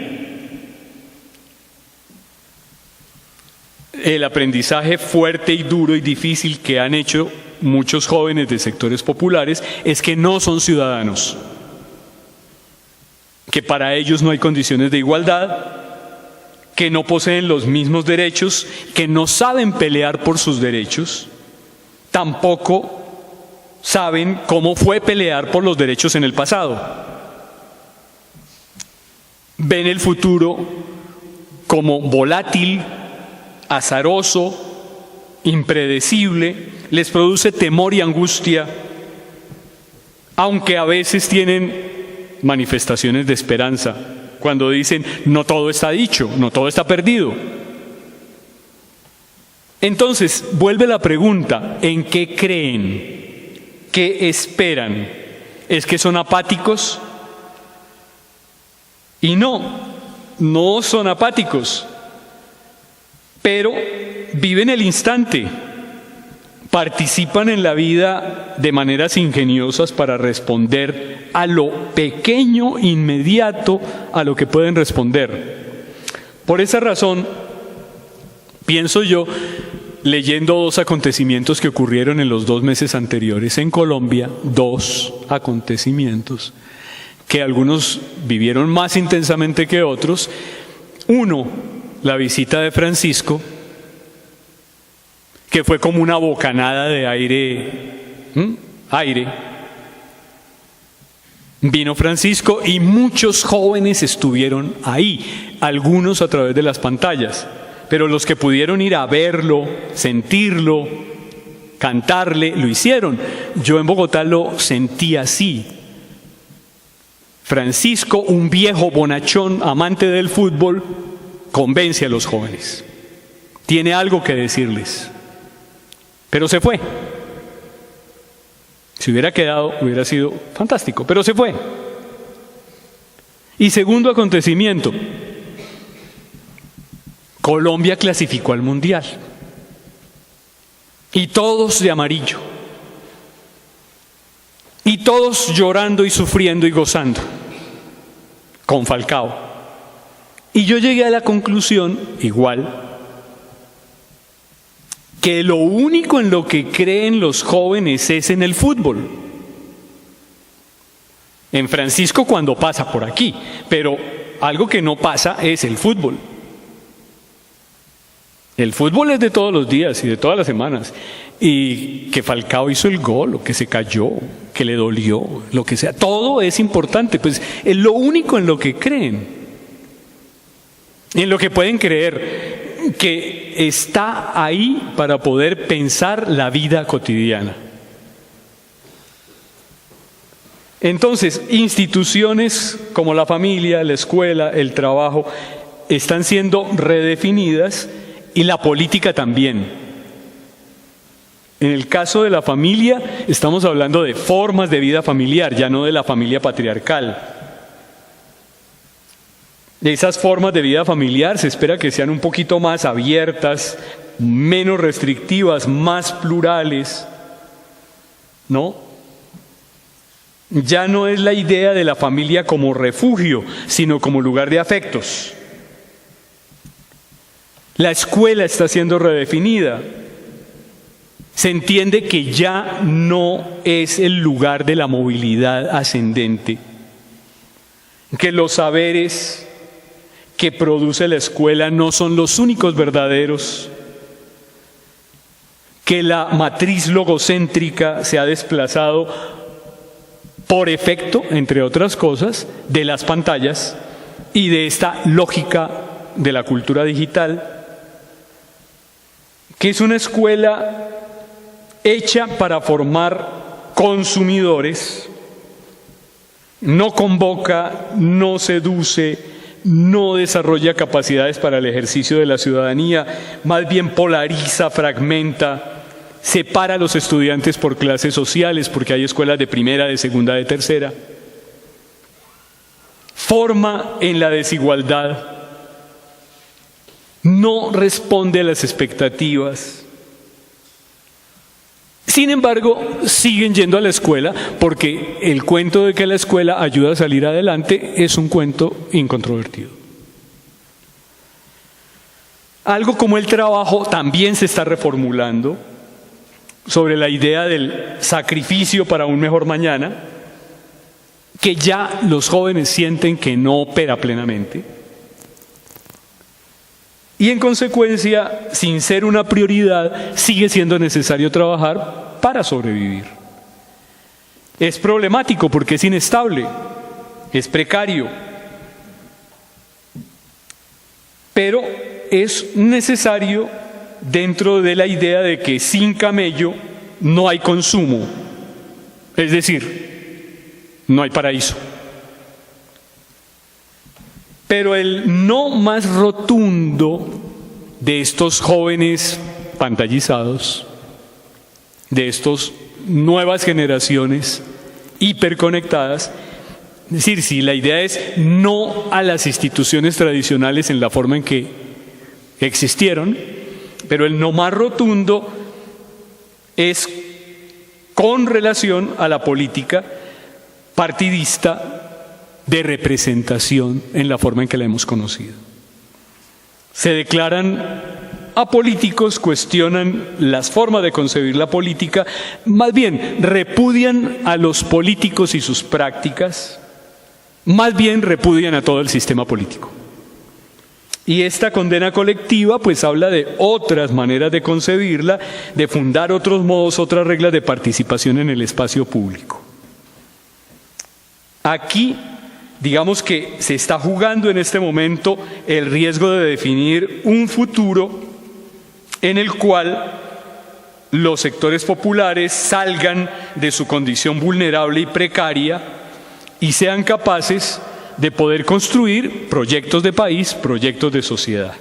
El aprendizaje fuerte y duro y difícil que han hecho muchos jóvenes de sectores populares es que no son ciudadanos, que para ellos no hay condiciones de igualdad, que no poseen los mismos derechos, que no saben pelear por sus derechos, tampoco saben cómo fue pelear por los derechos en el pasado. Ven el futuro como volátil, azaroso, impredecible, les produce temor y angustia, aunque a veces tienen manifestaciones de esperanza, cuando dicen, no todo está dicho, no todo está perdido. Entonces, vuelve la pregunta, ¿en qué creen? ¿Qué esperan? ¿Es que son apáticos? Y no son apáticos, pero viven el instante, participan en la vida de maneras ingeniosas para responder a lo pequeño, inmediato, a lo que pueden responder. Por esa razón, pienso yo, leyendo 2 acontecimientos que ocurrieron en los 2 meses anteriores en Colombia, 2 acontecimientos que algunos vivieron más intensamente que otros. Uno, la visita de Francisco, que fue como una bocanada de aire. Vino Francisco y muchos jóvenes estuvieron ahí, algunos a través de las pantallas, pero los que pudieron ir a verlo, sentirlo, cantarle, lo hicieron. Yo en Bogotá lo sentí así. Francisco, un viejo bonachón, amante del fútbol, convence a los jóvenes. Tiene algo que decirles. Pero se fue. Si hubiera quedado, hubiera sido fantástico, pero se fue. Y segundo acontecimiento, Colombia clasificó al Mundial. Y todos de amarillo. Y todos llorando y sufriendo y gozando. Con Falcao. Y yo llegué a la conclusión, igual, que lo único en lo que creen los jóvenes es en el fútbol. En Francisco cuando pasa por aquí, pero algo que no pasa es el fútbol. El fútbol es de todos los días y de todas las semanas. Y que Falcao hizo el gol, o que se cayó, que le dolió, lo que sea, todo es importante, pues es lo único en lo que creen, en lo que pueden creer, que está ahí para poder pensar la vida cotidiana. Entonces, instituciones como la familia, la escuela, el trabajo, están siendo redefinidas y la política también. En el caso de la familia, estamos hablando de formas de vida familiar, ya no de la familia patriarcal. De esas formas de vida familiar se espera que sean un poquito más abiertas, menos restrictivas, más plurales, ¿no? Ya no es la idea de la familia como refugio, sino como lugar de afectos. La escuela está siendo redefinida. Se entiende que ya no es el lugar de la movilidad ascendente, que los saberes que produce la escuela no son los únicos verdaderos, que la matriz logocéntrica se ha desplazado por efecto, entre otras cosas, de las pantallas y de esta lógica de la cultura digital, que es una escuela hecha para formar consumidores, no convoca, no seduce, no desarrolla capacidades para el ejercicio de la ciudadanía, más bien polariza, fragmenta, separa a los estudiantes por clases sociales, porque hay escuelas de primera, de segunda, de tercera, forma en la desigualdad, no responde a las expectativas. Sin embargo, siguen yendo a la escuela porque el cuento de que la escuela ayuda a salir adelante es un cuento incontrovertido. Algo como el trabajo también se está reformulando sobre la idea del sacrificio para un mejor mañana, que ya los jóvenes sienten que no opera plenamente. Y en consecuencia, sin ser una prioridad, sigue siendo necesario trabajar para sobrevivir. Es problemático porque es inestable, es precario, pero es necesario dentro de la idea de que sin camello no hay consumo, es decir, no hay paraíso. Pero el no más rotundo de estos jóvenes pantallizados, de estas nuevas generaciones hiperconectadas, es decir, si la idea es no a las instituciones tradicionales en la forma en que existieron, pero el no más rotundo es con relación a la política partidista de representación en la forma en que la hemos conocido. Se declaran apolíticos, cuestionan las formas de concebir la política, más bien repudian a los políticos y sus prácticas, más bien repudian a todo el sistema político. Y esta condena colectiva pues habla de otras maneras de concebirla, de fundar otros modos, otras reglas de participación en el espacio público. Aquí, digamos que se está jugando en este momento el riesgo de definir un futuro en el cual los sectores populares salgan de su condición vulnerable y precaria y sean capaces de poder construir proyectos de país, proyectos de sociedad.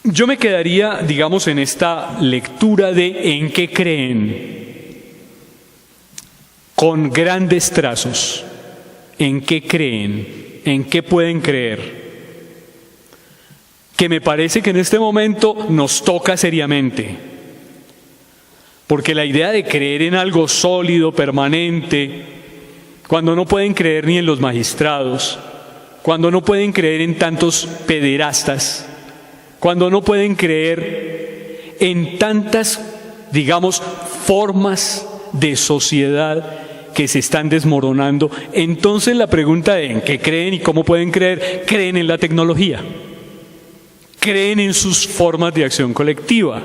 Yo me quedaría, digamos, en esta lectura de en qué creen, con grandes trazos, en qué creen, en qué pueden creer, que me parece que en este momento nos toca seriamente, porque la idea de creer en algo sólido, permanente, cuando no pueden creer ni en los magistrados, cuando no pueden creer en tantos pederastas, cuando no pueden creer en tantas, digamos, formas de sociedad que se están desmoronando, entonces la pregunta de en qué creen y cómo pueden creer, creen en la tecnología, creen en sus formas de acción colectiva,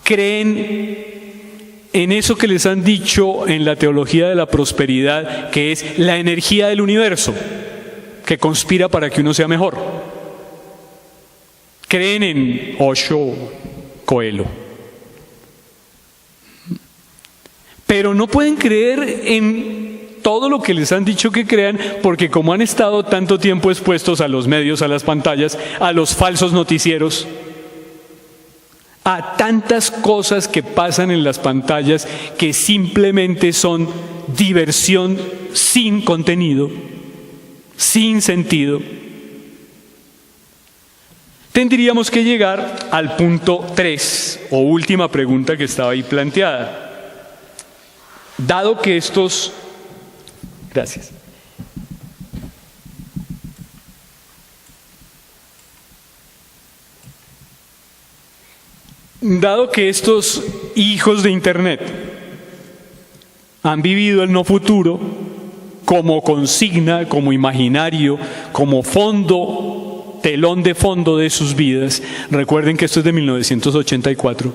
creen en eso que les han dicho en la teología de la prosperidad, que es la energía del universo, que conspira para que uno sea mejor. Creen en Osho, Coelho. Pero no pueden creer en todo lo que les han dicho que crean, porque como han estado tanto tiempo expuestos a los medios, a las pantallas, a los falsos noticieros, a tantas cosas que pasan en las pantallas que simplemente son diversión sin contenido, sin sentido, tendríamos que llegar al punto 3, o última pregunta que estaba ahí planteada. Dado que estos... Gracias. Dado que estos hijos de Internet han vivido el no futuro como consigna, como imaginario, como fondo, telón de fondo de sus vidas, recuerden que esto es de 1984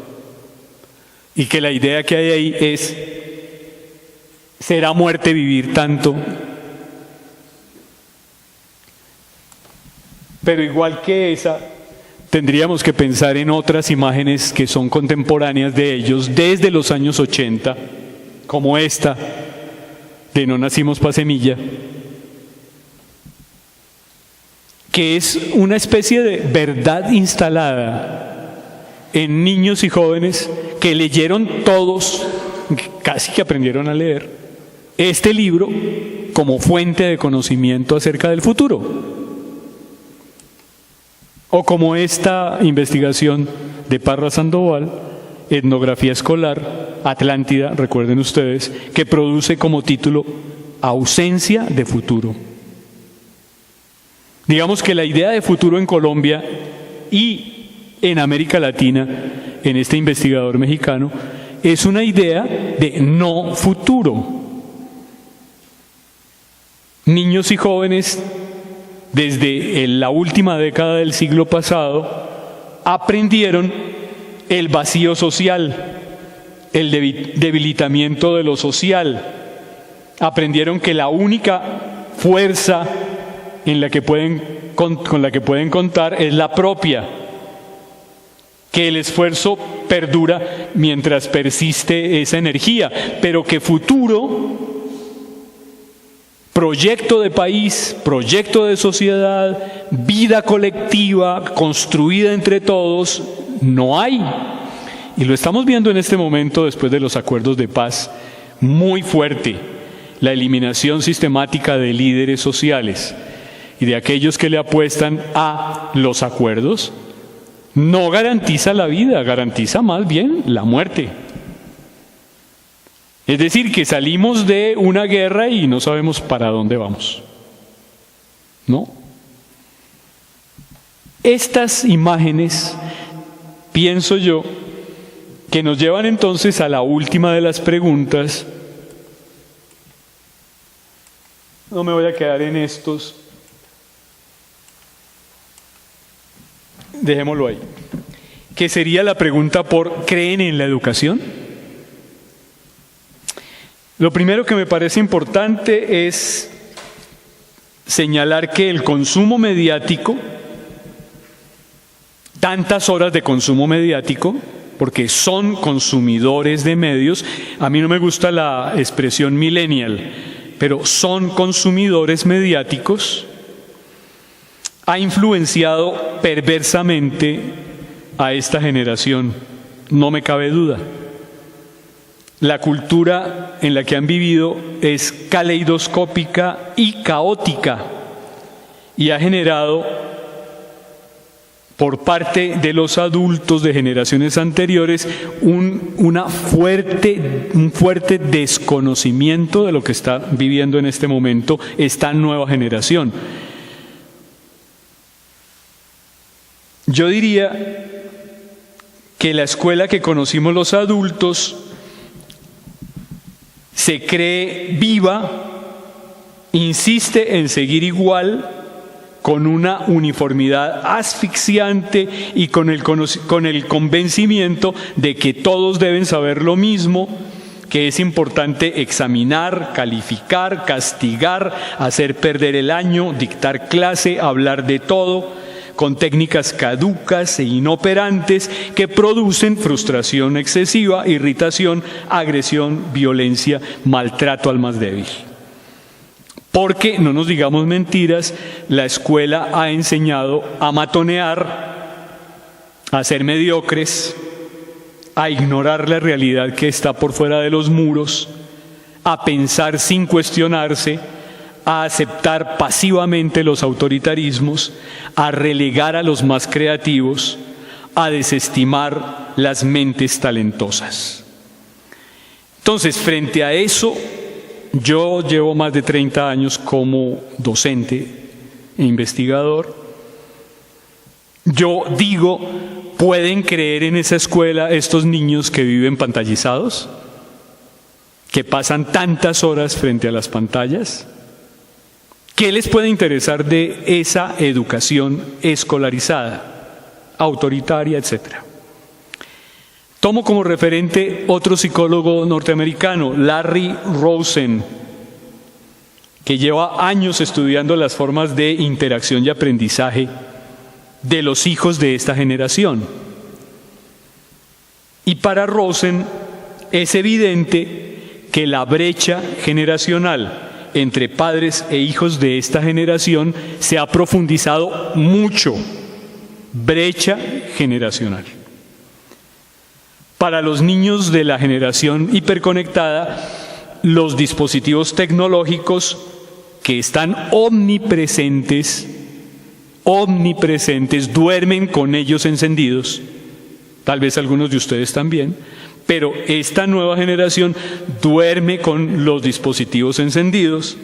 y que la idea que hay ahí es: ¿será muerte vivir tanto? Pero igual que esa, tendríamos que pensar en otras imágenes que son contemporáneas de ellos desde los años 80, como esta de No nacimos pa' semilla, que es una especie de verdad instalada en niños y jóvenes que leyeron todos, casi que aprendieron a leer, este libro como fuente de conocimiento acerca del futuro. O como esta investigación de Parra Sandoval, Etnografía Escolar, Atlántida, recuerden ustedes, que produce como título Ausencia de futuro. Digamos que la idea de futuro en Colombia y en América Latina, en este investigador mexicano, es una idea de no futuro. Niños y jóvenes desde la última década del siglo pasado aprendieron el vacío social, el debilitamiento de lo social. Aprendieron que la única fuerza con la que pueden contar es la propia, que el esfuerzo perdura mientras persiste esa energía, pero que futuro, proyecto de país, proyecto de sociedad, vida colectiva construida entre todos, no hay. Y lo estamos viendo en este momento después de los acuerdos de paz, muy fuerte, la eliminación sistemática de líderes sociales. y de aquellos que le apuestan a los acuerdos, no garantiza la vida, garantiza más bien la muerte. Es decir, que salimos de una guerra y no sabemos para dónde vamos. ¿No? Estas imágenes, pienso yo, que nos llevan entonces a la última de las preguntas. No me voy a quedar en estos. Dejémoslo ahí. Que sería la pregunta por ¿creen en la educación? Lo primero que me parece importante es señalar que el consumo mediático, tantas horas de consumo mediático, porque son consumidores de medios, a mí no me gusta la expresión millennial, pero son consumidores mediáticos, ha influenciado perversamente a esta generación, no me cabe duda. La cultura en la que han vivido es caleidoscópica y caótica y ha generado por parte de los adultos de generaciones anteriores un fuerte desconocimiento de lo que está viviendo en este momento esta nueva generación. Yo diría que la escuela que conocimos los adultos se cree viva, insiste en seguir igual, con una uniformidad asfixiante y con el convencimiento de que todos deben saber lo mismo, que es importante examinar, calificar, castigar, hacer perder el año, dictar clase, hablar de todo, con técnicas caducas e inoperantes que producen frustración excesiva, irritación, agresión, violencia, maltrato al más débil. Porque, no nos digamos mentiras, la escuela ha enseñado a matonear, a ser mediocres, a ignorar la realidad que está por fuera de los muros, a pensar sin cuestionarse, a aceptar pasivamente los autoritarismos, a relegar a los más creativos, a desestimar las mentes talentosas. Entonces, frente a eso, yo llevo más de 30 años como docente e investigador. Yo digo, ¿pueden creer en esa escuela estos niños que viven pantallizados? ¿Que pasan tantas horas frente a las pantallas? ¿Qué les puede interesar de esa educación escolarizada, autoritaria, etcétera? Tomo como referente otro psicólogo norteamericano, Larry Rosen, que lleva años estudiando las formas de interacción y aprendizaje de los hijos de esta generación. Y para Rosen es evidente que la brecha generacional entre padres e hijos de esta generación se ha profundizado mucho. Brecha generacional. Para los niños de la generación hiperconectada, los dispositivos tecnológicos que están omnipresentes, duermen con ellos encendidos, tal vez algunos de ustedes también, pero esta nueva generación duerme con los dispositivos encendidos.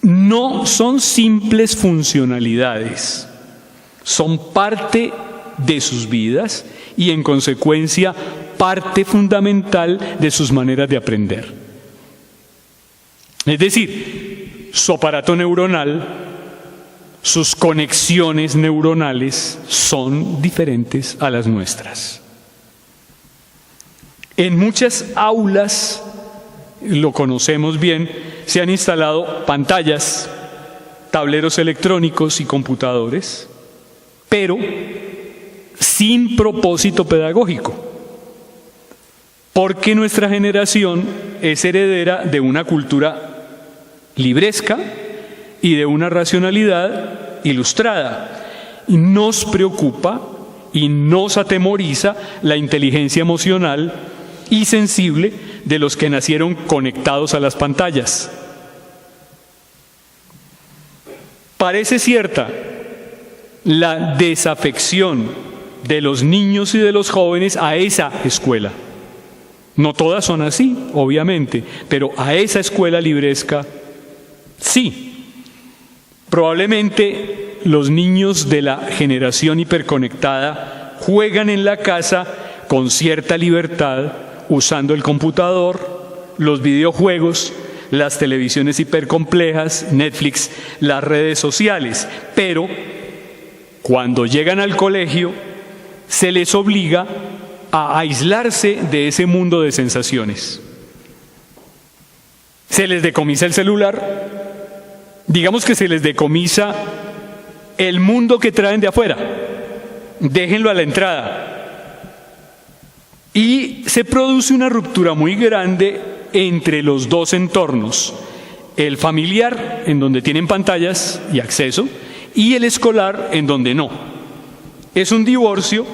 No son simples funcionalidades, son parte de sus vidas y en consecuencia parte fundamental de sus maneras de aprender. Es decir, su aparato neuronal, sus conexiones neuronales son diferentes a las nuestras. En muchas aulas, lo conocemos bien, se han instalado pantallas, tableros electrónicos y computadores, pero sin propósito pedagógico, porque nuestra generación es heredera de una cultura libresca y de una racionalidad ilustrada. Y nos preocupa y nos atemoriza la inteligencia emocional y sensible de los que nacieron conectados a las pantallas. Parece cierta la desafección de los niños y de los jóvenes a esa escuela. No todas son así, obviamente, pero a esa escuela libresca sí. Probablemente los niños de la generación hiperconectada juegan en la casa con cierta libertad, usando el computador, los videojuegos, las televisiones hipercomplejas, Netflix, las redes sociales, pero cuando llegan al colegio se les obliga a aislarse de ese mundo de sensaciones. Se les decomisa el celular, digamos que se les decomisa el mundo que traen de afuera, déjenlo a la entrada. Y se produce una ruptura muy grande entre los dos entornos, el familiar, en donde tienen pantallas y acceso, y el escolar, en donde no. Es un divorcio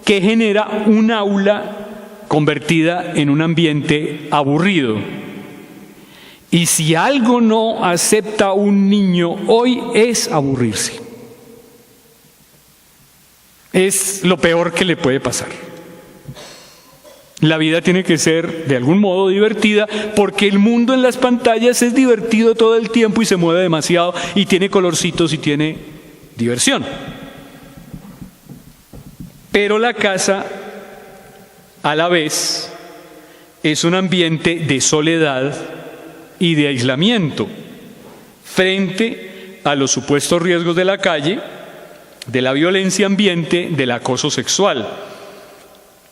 que genera un aula convertida en un ambiente aburrido. Y si algo no acepta un niño hoy es aburrirse. Es lo peor que le puede pasar. La vida tiene que ser de algún modo divertida, porque el mundo en las pantallas es divertido todo el tiempo y se mueve demasiado y tiene colorcitos y tiene diversión. Pero la casa, a la vez, es un ambiente de soledad y de aislamiento frente a los supuestos riesgos de la calle, de la violencia ambiente, del acoso sexual.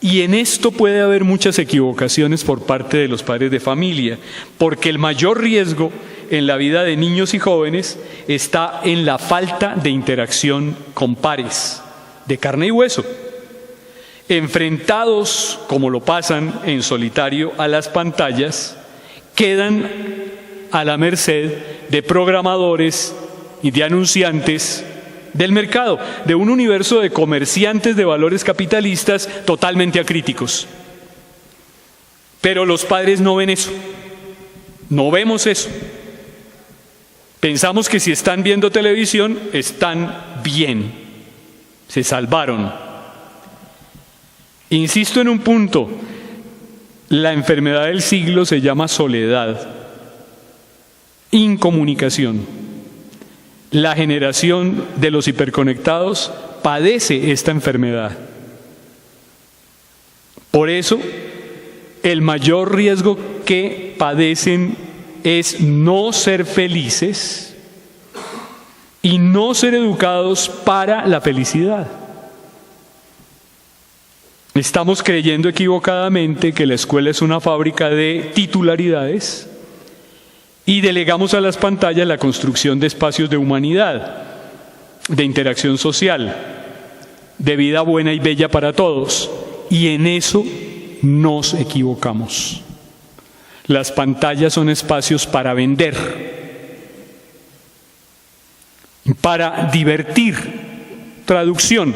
Y en esto puede haber muchas equivocaciones por parte de los padres de familia, porque el mayor riesgo en la vida de niños y jóvenes está en la falta de interacción con pares, de carne y hueso. Enfrentados, como lo pasan en solitario, a las pantallas, quedan a la merced de programadores y de anunciantes del mercado, de un universo de comerciantes de valores capitalistas totalmente acríticos. Pero los padres no ven eso, no vemos eso. Pensamos que si están viendo televisión, están bien, se salvaron. Insisto en un punto, la enfermedad del siglo se llama soledad, incomunicación. La generación de los hiperconectados padece esta enfermedad. Por eso, el mayor riesgo que padecen es no ser felices y no ser educados para la felicidad. Estamos creyendo equivocadamente que la escuela es una fábrica de titularidades y delegamos a las pantallas la construcción de espacios de humanidad, de interacción social, de vida buena y bella para todos. Y en eso nos equivocamos. Las pantallas son espacios para vender, para divertir, traducción,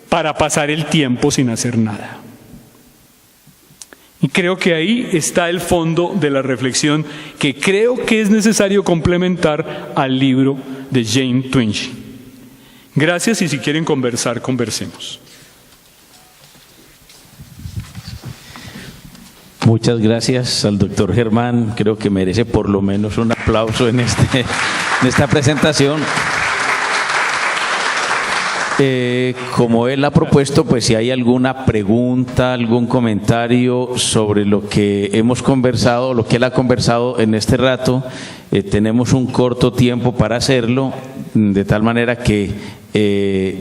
para pasar el tiempo sin hacer nada. Y creo que ahí está el fondo de la reflexión que creo que es necesario complementar al libro de Jane Twenge. Gracias, y si quieren conversar, conversemos. Muchas gracias al doctor Germán. Creo que merece por lo menos un aplauso en esta presentación. Como él ha propuesto, pues si hay alguna pregunta, algún comentario sobre lo que hemos conversado, lo que él ha conversado en este rato, tenemos un corto tiempo para hacerlo, de tal manera que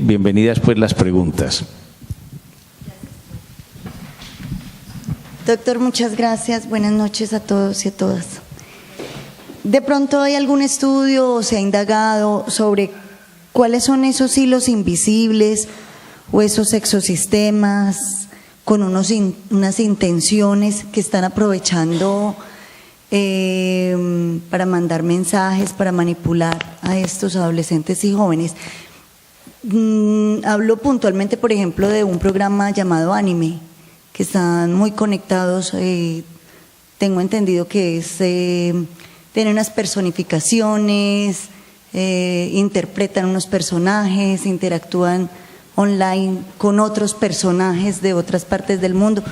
bienvenidas pues las preguntas. Doctor, muchas gracias. Buenas noches a todos y a todas. ¿De pronto hay algún estudio o se ha indagado sobre cuáles son esos hilos invisibles o esos exosistemas con unas intenciones que están aprovechando para mandar mensajes, para manipular a estos adolescentes y jóvenes? Hablo puntualmente, por ejemplo, de un programa llamado Anime, que están muy conectados. Tengo entendido que tiene unas personificaciones, interpretan unos personajes, interactúan online con otros personajes de otras partes del mundo,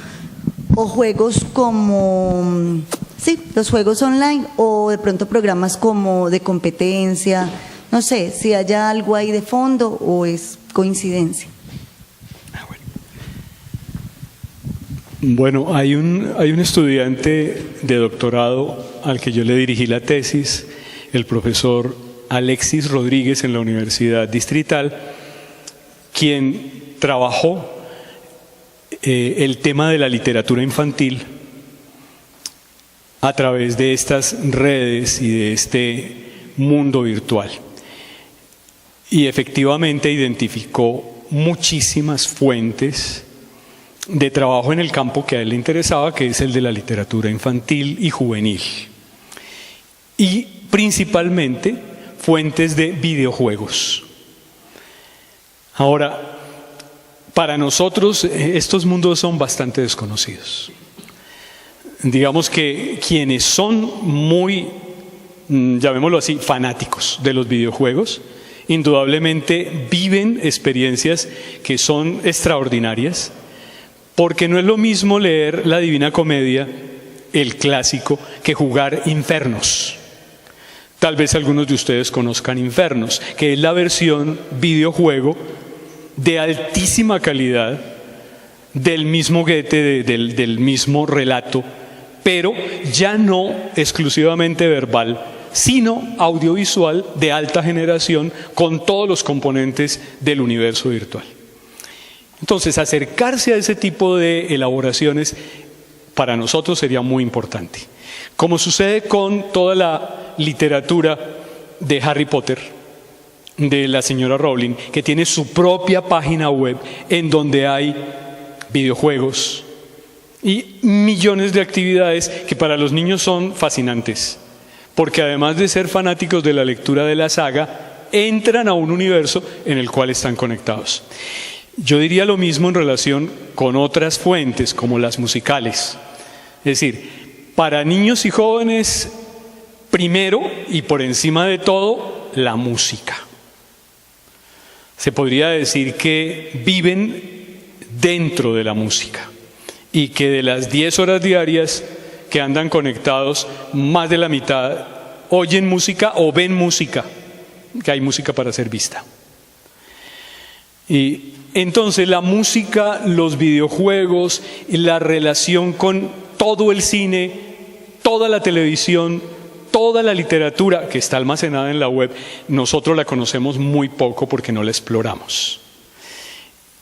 o juegos como, sí, los juegos online, o de pronto programas como de competencia, no sé, si haya algo ahí de fondo o es coincidencia. Bueno, hay un estudiante de doctorado al que yo le dirigí la tesis, el profesor Alexis Rodríguez en la Universidad Distrital, quien trabajó el tema de la literatura infantil a través de estas redes y de este mundo virtual. Y efectivamente identificó muchísimas fuentes de trabajo en el campo que a él le interesaba, que es el de la literatura infantil y juvenil. Y principalmente fuentes de videojuegos. Ahora, para nosotros estos mundos son bastante desconocidos. Digamos que quienes son muy, llamémoslo así, fanáticos de los videojuegos, indudablemente viven experiencias que son extraordinarias, porque no es lo mismo leer la Divina Comedia, el clásico, que jugar Infernos. Tal vez algunos de ustedes conozcan Infernos, que es la versión videojuego de altísima calidad del mismo Goethe, del mismo relato, pero ya no exclusivamente verbal, sino audiovisual de alta generación con todos los componentes del universo virtual. Entonces, acercarse a ese tipo de elaboraciones para nosotros sería muy importante. Como sucede con toda la literatura de Harry Potter, de la señora Rowling, que tiene su propia página web en donde hay videojuegos y millones de actividades que para los niños son fascinantes, porque además de ser fanáticos de la lectura de la saga, entran a un universo en el cual están conectados. Yo diría lo mismo en relación con otras fuentes, como las musicales. Es decir, para niños y jóvenes, primero y por encima de todo, la música. Se podría decir que viven dentro de la música y que de las 10 horas diarias que andan conectados, más de la mitad oyen música o ven música, que hay música para ser vista. Y entonces la música, los videojuegos, la relación con todo el cine, toda la televisión, toda la literatura que está almacenada en la web, nosotros la conocemos muy poco porque no la exploramos.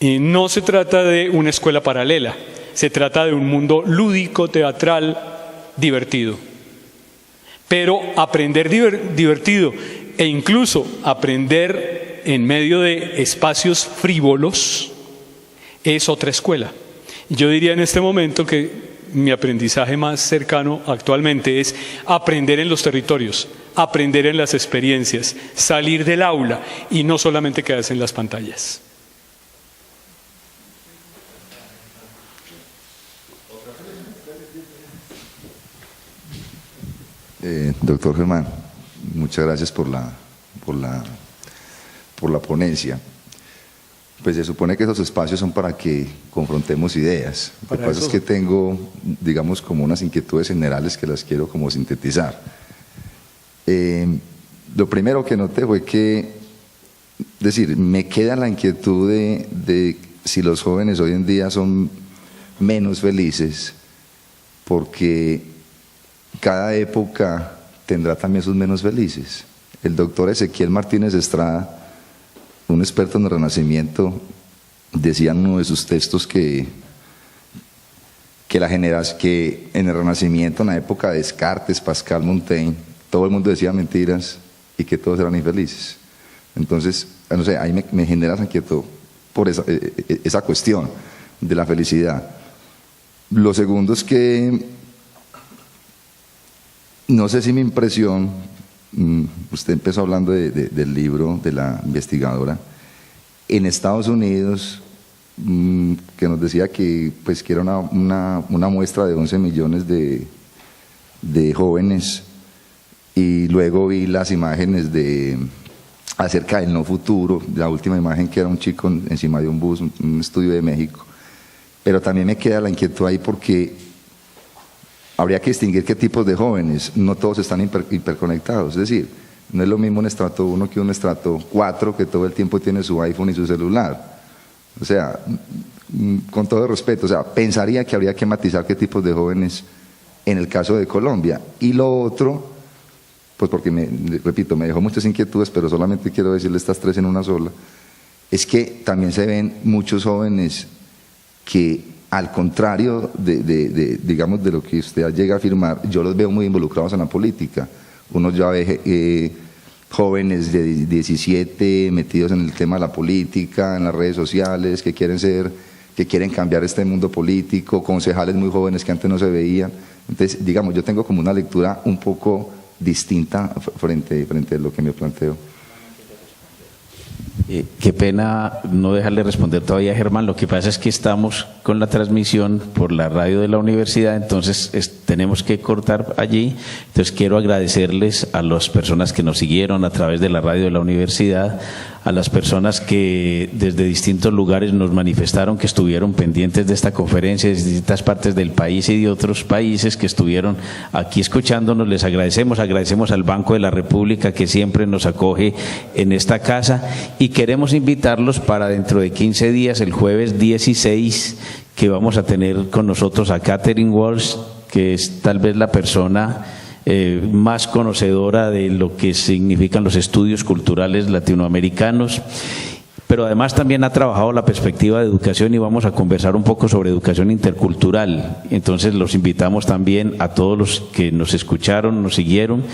Y no se trata de una escuela paralela, se trata de un mundo lúdico, teatral, divertido. Pero aprender divertido e incluso aprender en medio de espacios frívolos es otra escuela. Yo diría en este momento que mi aprendizaje más cercano actualmente es aprender en los territorios, aprender en las experiencias, salir del aula y no solamente quedarse en las pantallas. Doctor Germán, muchas gracias por la ponencia. Pues se supone que esos espacios son para que confrontemos ideas. Lo que pasa es que tengo, digamos, como unas inquietudes generales que las quiero como sintetizar. Lo primero que noté fue que, es decir, me queda la inquietud de si los jóvenes hoy en día son menos felices, porque cada época tendrá también sus menos felices. El doctor Ezequiel Martínez Estrada, un experto en el Renacimiento, decía en uno de sus textos que en el Renacimiento, en la época de Descartes, Pascal, Montaigne, todo el mundo decía mentiras y que todos eran infelices. Entonces, no sé, ahí me genera esa inquietud por esa cuestión de la felicidad. Lo segundo es que no sé si mi impresión, usted empezó hablando del libro de la investigadora, en Estados Unidos, que nos decía que era una muestra de 11 millones de jóvenes, y luego vi las imágenes de acerca del no futuro, la última imagen que era un chico encima de un bus, un estudio de México, pero también me queda la inquietud ahí porque habría que distinguir qué tipos de jóvenes, no todos están hiperconectados, es decir, no es lo mismo un estrato 1 que un estrato 4 que todo el tiempo tiene su iPhone y su celular. O sea, con todo respeto, o sea, pensaría que habría que matizar qué tipos de jóvenes en el caso de Colombia. Y lo otro, pues porque, repito, me dejó muchas inquietudes, pero solamente quiero decirle estas 3 en una sola, es que también se ven muchos jóvenes que, al contrario digamos, de lo que usted llega a afirmar, yo los veo muy involucrados en la política. Uno ya ve jóvenes de 17 metidos en el tema de la política, en las redes sociales, que quieren cambiar este mundo político, concejales muy jóvenes que antes no se veían. Entonces, digamos, yo tengo como una lectura un poco distinta frente a lo que me planteo. Qué pena no dejarle responder todavía a Germán. Lo que pasa es que estamos con la transmisión por la radio de la universidad, entonces tenemos que cortar allí. Entonces quiero agradecerles a las personas que nos siguieron a través de la radio de la universidad, a las personas que desde distintos lugares nos manifestaron que estuvieron pendientes de esta conferencia, de distintas partes del país y de otros países que estuvieron aquí escuchándonos. Les agradecemos al Banco de la República que siempre nos acoge en esta casa, y queremos invitarlos para dentro de 15 días, el jueves 16, que vamos a tener con nosotros a Catherine Walsh, que es tal vez la persona más conocedora de lo que significan los estudios culturales latinoamericanos, pero además también ha trabajado la perspectiva de educación, y vamos a conversar un poco sobre educación intercultural. Entonces los invitamos también a todos los que nos escucharon, nos siguieron,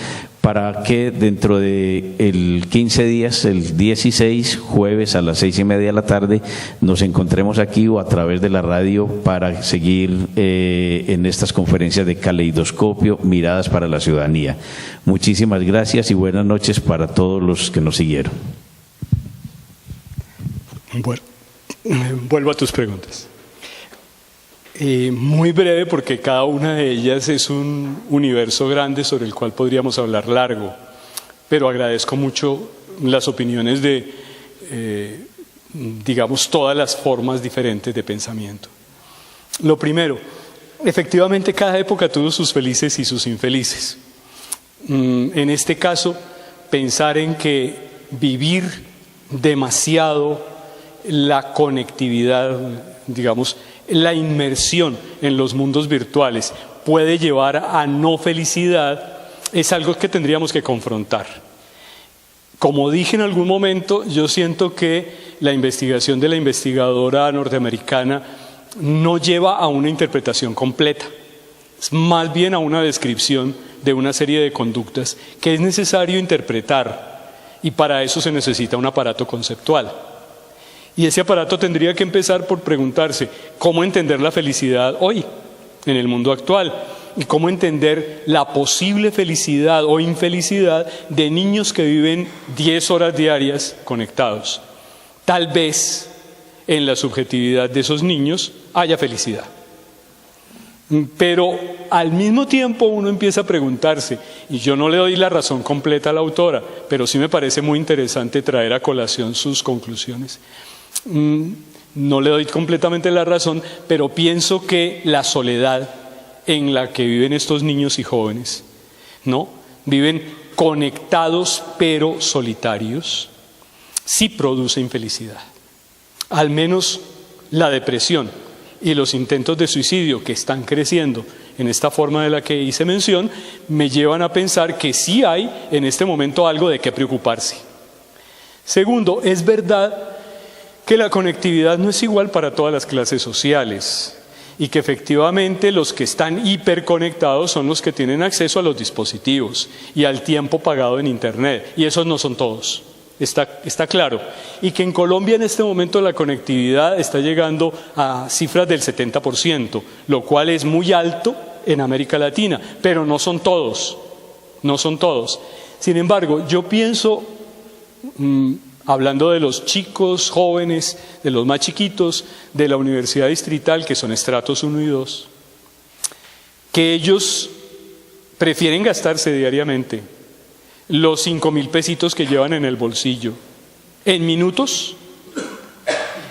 para que dentro de el 15 días, el 16, jueves a las 6:30 de la tarde, nos encontremos aquí o a través de la radio para seguir en estas conferencias de Caleidoscopio, Miradas para la Ciudadanía. Muchísimas gracias y buenas noches para todos los que nos siguieron. Bueno, vuelvo a tus preguntas. Muy breve, porque cada una de ellas es un universo grande sobre el cual podríamos hablar largo, pero agradezco mucho las opiniones de, digamos, todas las formas diferentes de pensamiento. Lo primero, efectivamente cada época tuvo sus felices y sus infelices. En este caso, pensar en que vivir demasiado la conectividad, digamos, la inmersión en los mundos virtuales puede llevar a no felicidad, es algo que tendríamos que confrontar. Como dije en algún momento, yo siento que la investigación de la investigadora norteamericana no lleva a una interpretación completa, es más bien a una descripción de una serie de conductas que es necesario interpretar, y para eso se necesita un aparato conceptual. Y ese aparato tendría que empezar por preguntarse cómo entender la felicidad hoy, en el mundo actual, y cómo entender la posible felicidad o infelicidad de niños que viven 10 horas diarias conectados. Tal vez en la subjetividad de esos niños haya felicidad. Pero al mismo tiempo uno empieza a preguntarse, y yo no le doy la razón completa a la autora, pero sí me parece muy interesante traer a colación sus conclusiones. No le doy completamente la razón, pero pienso que la soledad en la que viven estos niños y jóvenes, ¿no? Viven conectados pero solitarios, sí produce infelicidad. Al menos la depresión y los intentos de suicidio que están creciendo en esta forma de la que hice mención, me llevan a pensar que sí hay en este momento algo de qué preocuparse. Segundo, es verdad que la conectividad no es igual para todas las clases sociales y que efectivamente los que están hiperconectados son los que tienen acceso a los dispositivos y al tiempo pagado en Internet, y esos no son todos, está claro. Y que en Colombia en este momento la conectividad está llegando a cifras del 70%, lo cual es muy alto en América Latina, pero no son todos. Sin embargo, yo pienso, hablando de los chicos, jóvenes, de los más chiquitos, de la Universidad Distrital, que son estratos 1 y 2, que ellos prefieren gastarse diariamente los 5.000 pesitos que llevan en el bolsillo en minutos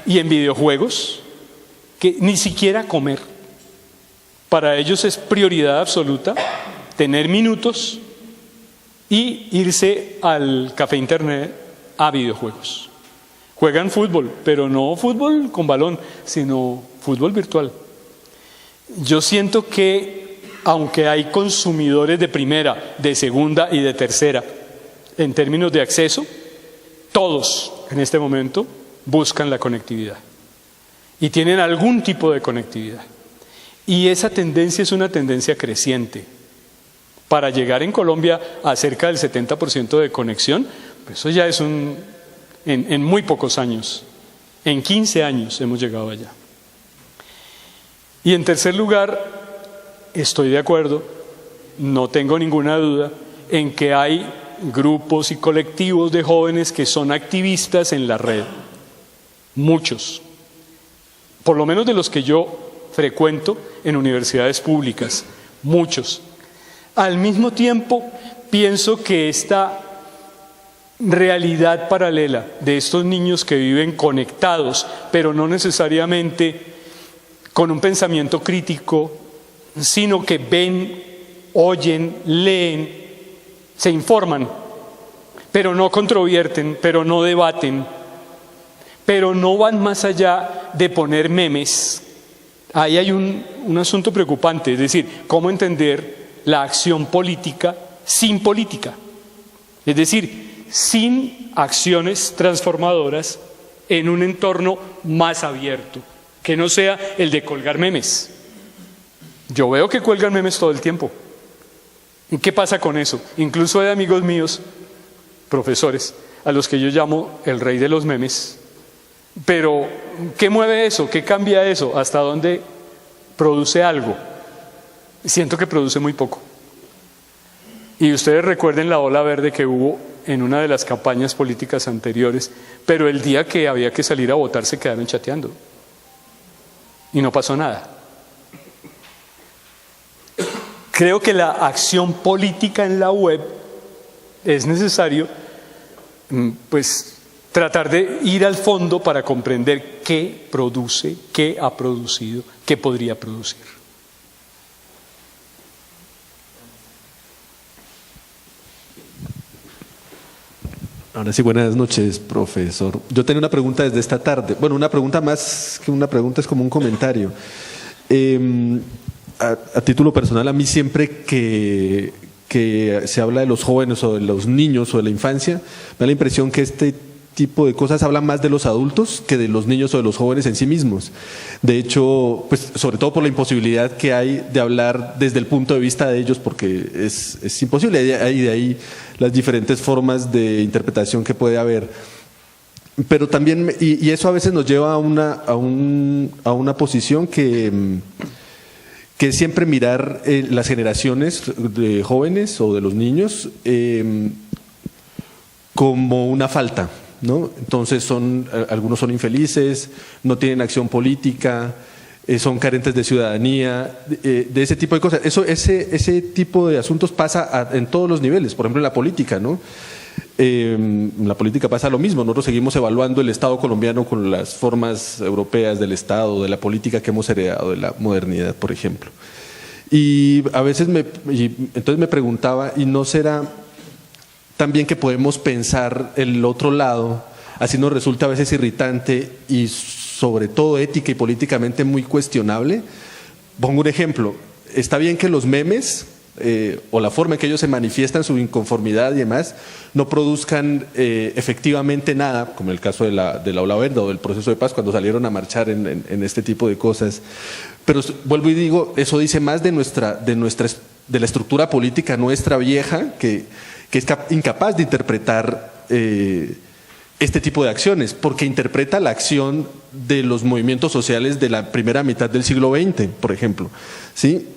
y en videojuegos, que ni siquiera comer. Para ellos es prioridad absoluta tener minutos y irse al café internet a videojuegos. Juegan fútbol, pero no fútbol con balón, sino fútbol virtual. Yo siento que aunque hay consumidores de primera, de segunda y de tercera, en términos de acceso, todos en este momento buscan la conectividad y tienen algún tipo de conectividad. Y esa tendencia es una tendencia creciente. Para llegar en Colombia a cerca del 70% de conexión, pues eso ya es en muy pocos años. En 15 años hemos llegado allá. Y en tercer lugar, estoy de acuerdo, no tengo ninguna duda, en que hay grupos y colectivos de jóvenes que son activistas en la red. Muchos. Por lo menos de los que yo frecuento en universidades públicas. Muchos. Al mismo tiempo, pienso que esta realidad paralela de estos niños que viven conectados, pero no necesariamente con un pensamiento crítico, sino que ven, oyen, leen, se informan, pero no controvierten, pero no debaten, pero no van más allá de poner memes. Ahí hay un asunto preocupante, es decir, cómo entender la acción política sin política, es decir, sin acciones transformadoras en un entorno más abierto, que no sea el de colgar memes. Yo veo que cuelgan memes todo el tiempo. ¿Y qué pasa con eso? Incluso hay amigos míos, profesores, a los que yo llamo el rey de los memes. Pero, ¿qué mueve eso? ¿Qué cambia eso? ¿Hasta dónde produce algo? Siento que produce muy poco. Y ustedes recuerden la ola verde que hubo en una de las campañas políticas anteriores, pero el día que había que salir a votar se quedaron chateando. Y no pasó nada. Creo que la acción política en la web es necesario, pues, tratar de ir al fondo para comprender qué produce, qué ha producido, qué podría producir. Ahora sí, buenas noches, profesor. Yo tenía una pregunta desde esta tarde. Bueno, una pregunta más que una pregunta, es como un comentario. A título personal, a mí siempre que se habla de los jóvenes o de los niños o de la infancia, me da la impresión que este tipo de cosas hablan más de los adultos que de los niños o de los jóvenes en sí mismos. De hecho, pues sobre todo por la imposibilidad que hay de hablar desde el punto de vista de ellos, porque es imposible, y de ahí las diferentes formas de interpretación que puede haber. Pero también, y eso a veces nos lleva a una posición que es siempre mirar las generaciones de jóvenes o de los niños como una falta, ¿no? Entonces algunos son infelices, no tienen acción política, son carentes de ciudadanía, de ese tipo de cosas. Ese tipo de asuntos pasa en todos los niveles, por ejemplo en la política, ¿no? En la política pasa lo mismo. Nosotros seguimos evaluando el Estado colombiano con las formas europeas del Estado, de la política que hemos heredado de la modernidad, por ejemplo. Y a veces entonces me preguntaba, ¿y no será también que podemos pensar el otro lado? Así nos resulta a veces irritante y sobre todo ética y políticamente muy cuestionable. Pongo un ejemplo. Está bien que los memes o la forma en que ellos se manifiestan su inconformidad y demás no produzcan efectivamente nada, como el caso de la ola verde o del proceso de paz cuando salieron a marchar en este tipo de cosas. Pero vuelvo y digo, eso dice más de la estructura política nuestra vieja, que es incapaz de interpretar este tipo de acciones, porque interpreta la acción de los movimientos sociales de la primera mitad del siglo XX, por ejemplo, ¿sí?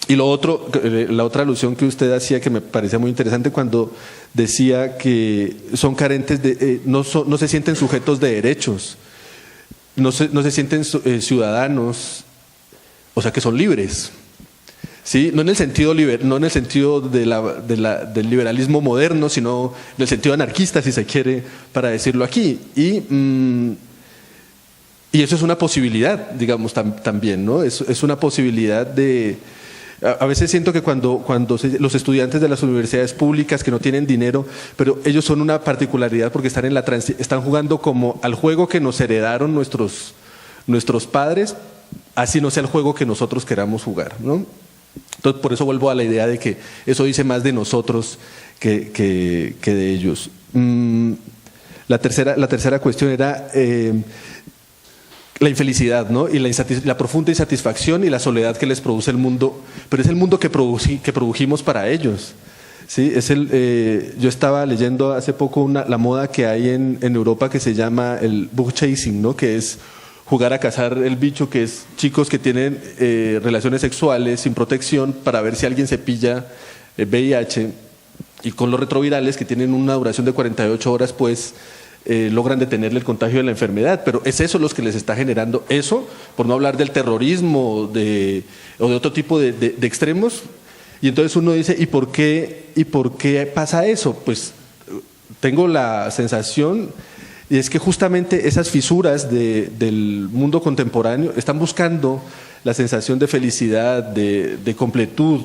Y la otra alusión que usted hacía, que me parecía muy interesante, cuando decía que son carentes no se sienten sujetos de derechos, no se sienten ciudadanos, o sea que son libres. ¿sí? No en el sentido, no en el sentido del liberalismo moderno, sino en el sentido anarquista, si se quiere, para decirlo aquí. Y eso es una posibilidad, digamos, también, ¿no? Es una posibilidad de... A veces siento que cuando los estudiantes de las universidades públicas que no tienen dinero, pero ellos son una particularidad porque están jugando como al juego que nos heredaron nuestros padres, así no sea el juego que nosotros queramos jugar, ¿no? Entonces, por eso vuelvo a la idea de que eso dice más de nosotros que de ellos. La tercera cuestión era la infelicidad, ¿no? Y la profunda insatisfacción y la soledad que les produce el mundo, pero es el mundo que produjimos para ellos. ¿Sí? Yo estaba leyendo hace poco la moda que hay en Europa que se llama el bug chasing, ¿no? Que es jugar a cazar el bicho, que es chicos que tienen relaciones sexuales sin protección para ver si alguien se pilla VIH, y con los retrovirales que tienen una duración de 48 horas, pues logran detenerle el contagio de la enfermedad, pero es eso los que les está generando eso, por no hablar del terrorismo o de otro tipo de extremos. Y entonces uno dice, ¿y por qué pasa eso? Pues tengo la sensación, y es que justamente esas fisuras del mundo contemporáneo están buscando la sensación de felicidad, de completud,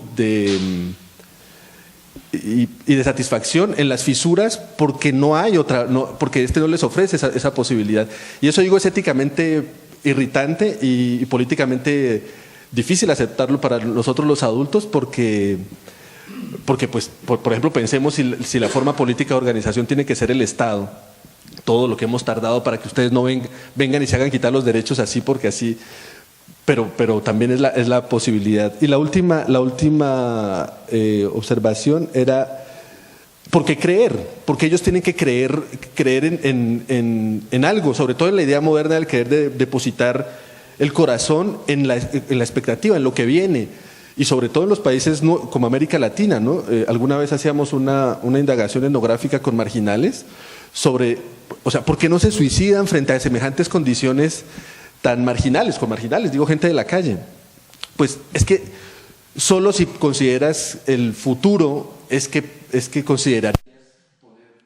y de satisfacción en las fisuras, porque no hay otra, porque no les ofrece esa posibilidad. Y eso, digo, es éticamente irritante y políticamente difícil aceptarlo para nosotros los adultos, porque pues, por ejemplo, pensemos si la forma política de organización tiene que ser el Estado, todo lo que hemos tardado para que ustedes no vengan y se hagan quitar los derechos así porque así. Pero también es la posibilidad. Y la última observación era, ¿por qué creer? Porque ellos tienen que creer en algo, sobre todo en la idea moderna del querer depositar el corazón en la expectativa, en lo que viene. Y sobre todo en los países como América Latina, ¿no? Alguna vez hacíamos una indagación etnográfica con marginales sobre, o sea, ¿por qué no se suicidan frente a semejantes condiciones tan marginales, digo gente de la calle? Pues es que solo si consideras el futuro es que considerarías poder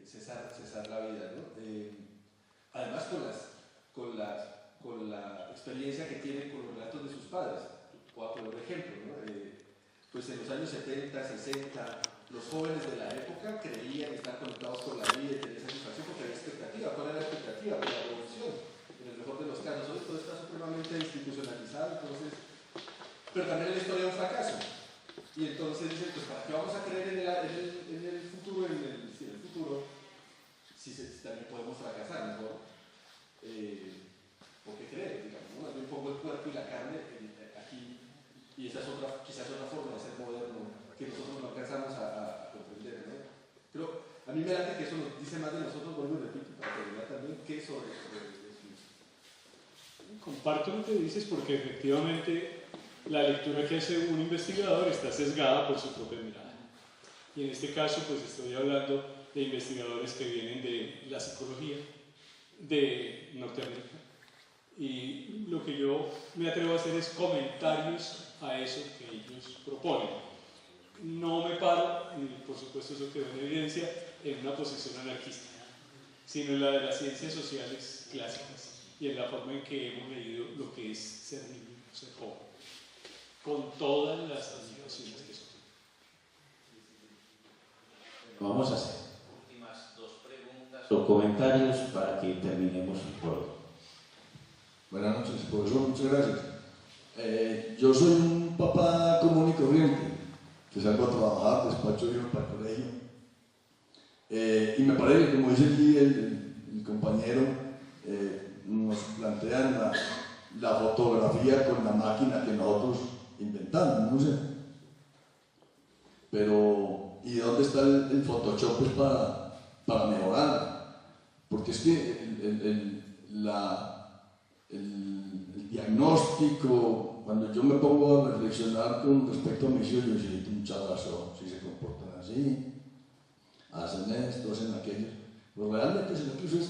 cesar la vida, ¿no? Además con la experiencia que tienen con los relatos de sus padres. Voy a poner un ejemplo, ¿no? Pues en los años 70, 60, los jóvenes de la época creían estar conectados con la vida y tener satisfacción porque había expectativa. ¿Cuál era la expectativa? La revolución. En el mejor de los casos, hoy todo está supremamente institucionalizado, entonces, pero también la historia es un fracaso. Y entonces dicen, pues ¿para qué vamos a creer en el futuro, si también podemos fracasar? Mejor, ¿por qué creer? Digamos, ¿no? Yo pongo el cuerpo y la carne aquí, y esa es quizás otra forma de ser moderno que nosotros no alcanzamos a comprender, ¿no? Pero a mí me da que eso nos dice más de nosotros, vuelvo y repito, para terminar también, que sobre Comparto lo que dices porque efectivamente la lectura que hace un investigador está sesgada por su propia mirada. Y en este caso pues estoy hablando de investigadores que vienen de la psicología de Norteamérica. Y lo que yo me atrevo a hacer es comentarios a eso que ellos proponen. No me paro, y por supuesto eso quedó en evidencia, en una posición anarquista, sino en la de las ciencias sociales clásicas y en la forma en que hemos leído lo que es ser niño, ser joven, con todas las admiraciones que son. Vamos a hacer últimas dos preguntas o comentarios para que terminemos por hoy. Buenas noches, profesor, muchas gracias. Yo soy un papá común y corriente, que salgo a trabajar, despacho hijos para el colegio. Y me parece que, como dice aquí el compañero, nos plantean la fotografía con la máquina que nosotros inventamos, no sé. Pero, ¿y dónde está el Photoshop pues, para mejorar? Porque es que el diagnóstico, cuando yo me pongo a reflexionar con respecto a mis hijos, yo siento mucha razón, si se comportan así, hacen esto, hacen aquello. Pero realmente, ¿será que eso es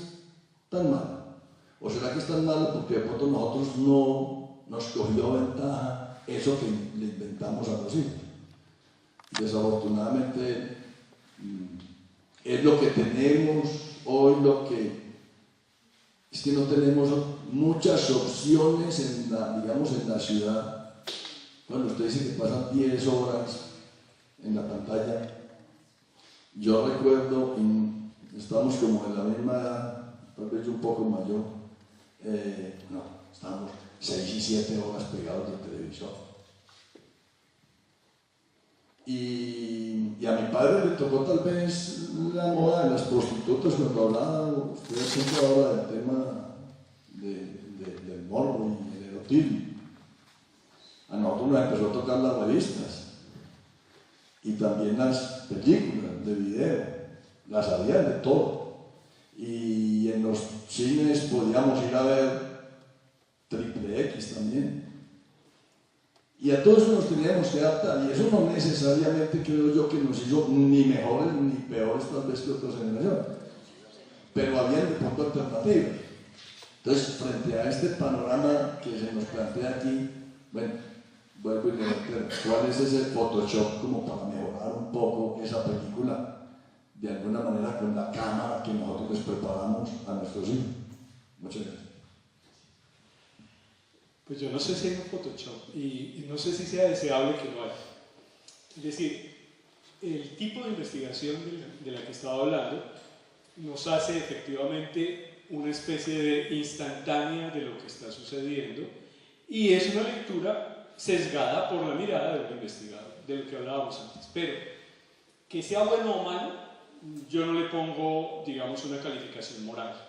tan malo? ¿O será que es tan malo porque de pronto nosotros no nos cogió ventaja eso que le inventamos a los hijos. Desafortunadamente es lo que tenemos hoy, es que no tenemos muchas opciones en la ciudad. Bueno, usted dice que pasan 10 horas en la pantalla. Yo recuerdo, estamos como en la misma edad, tal vez yo un poco mayor, estábamos 6 y 7 horas pegados del televisor. Y a mi padre le tocó tal vez la moda de las prostitutas cuando hablaba, usted siempre habla del tema del morbo y el erotismo. A nosotros nos empezó a tocar las revistas y también las películas de video, las había de todo. Y en los cines podíamos ir a ver Triple X también. Y a todos nos teníamos que adaptar, y eso no necesariamente creo yo que nos hizo ni mejores ni peores tal vez que otras generaciones, pero había de pronto alternativas. Entonces, frente a este panorama que se nos plantea aquí, bueno, vuelvo y le reitero, ¿cuál es ese Photoshop como para mejorar un poco esa película de alguna manera con la cámara que nosotros les preparamos a nuestros hijos? Muchas gracias. Pues yo no sé si hay un Photoshop y no sé si sea deseable que lo haya. Es decir, el tipo de investigación de la que estaba hablando nos hace efectivamente una especie de instantánea de lo que está sucediendo y es una lectura sesgada por la mirada del investigador, de lo que hablábamos antes. Pero que sea bueno o malo, yo no le pongo, digamos, una calificación moral.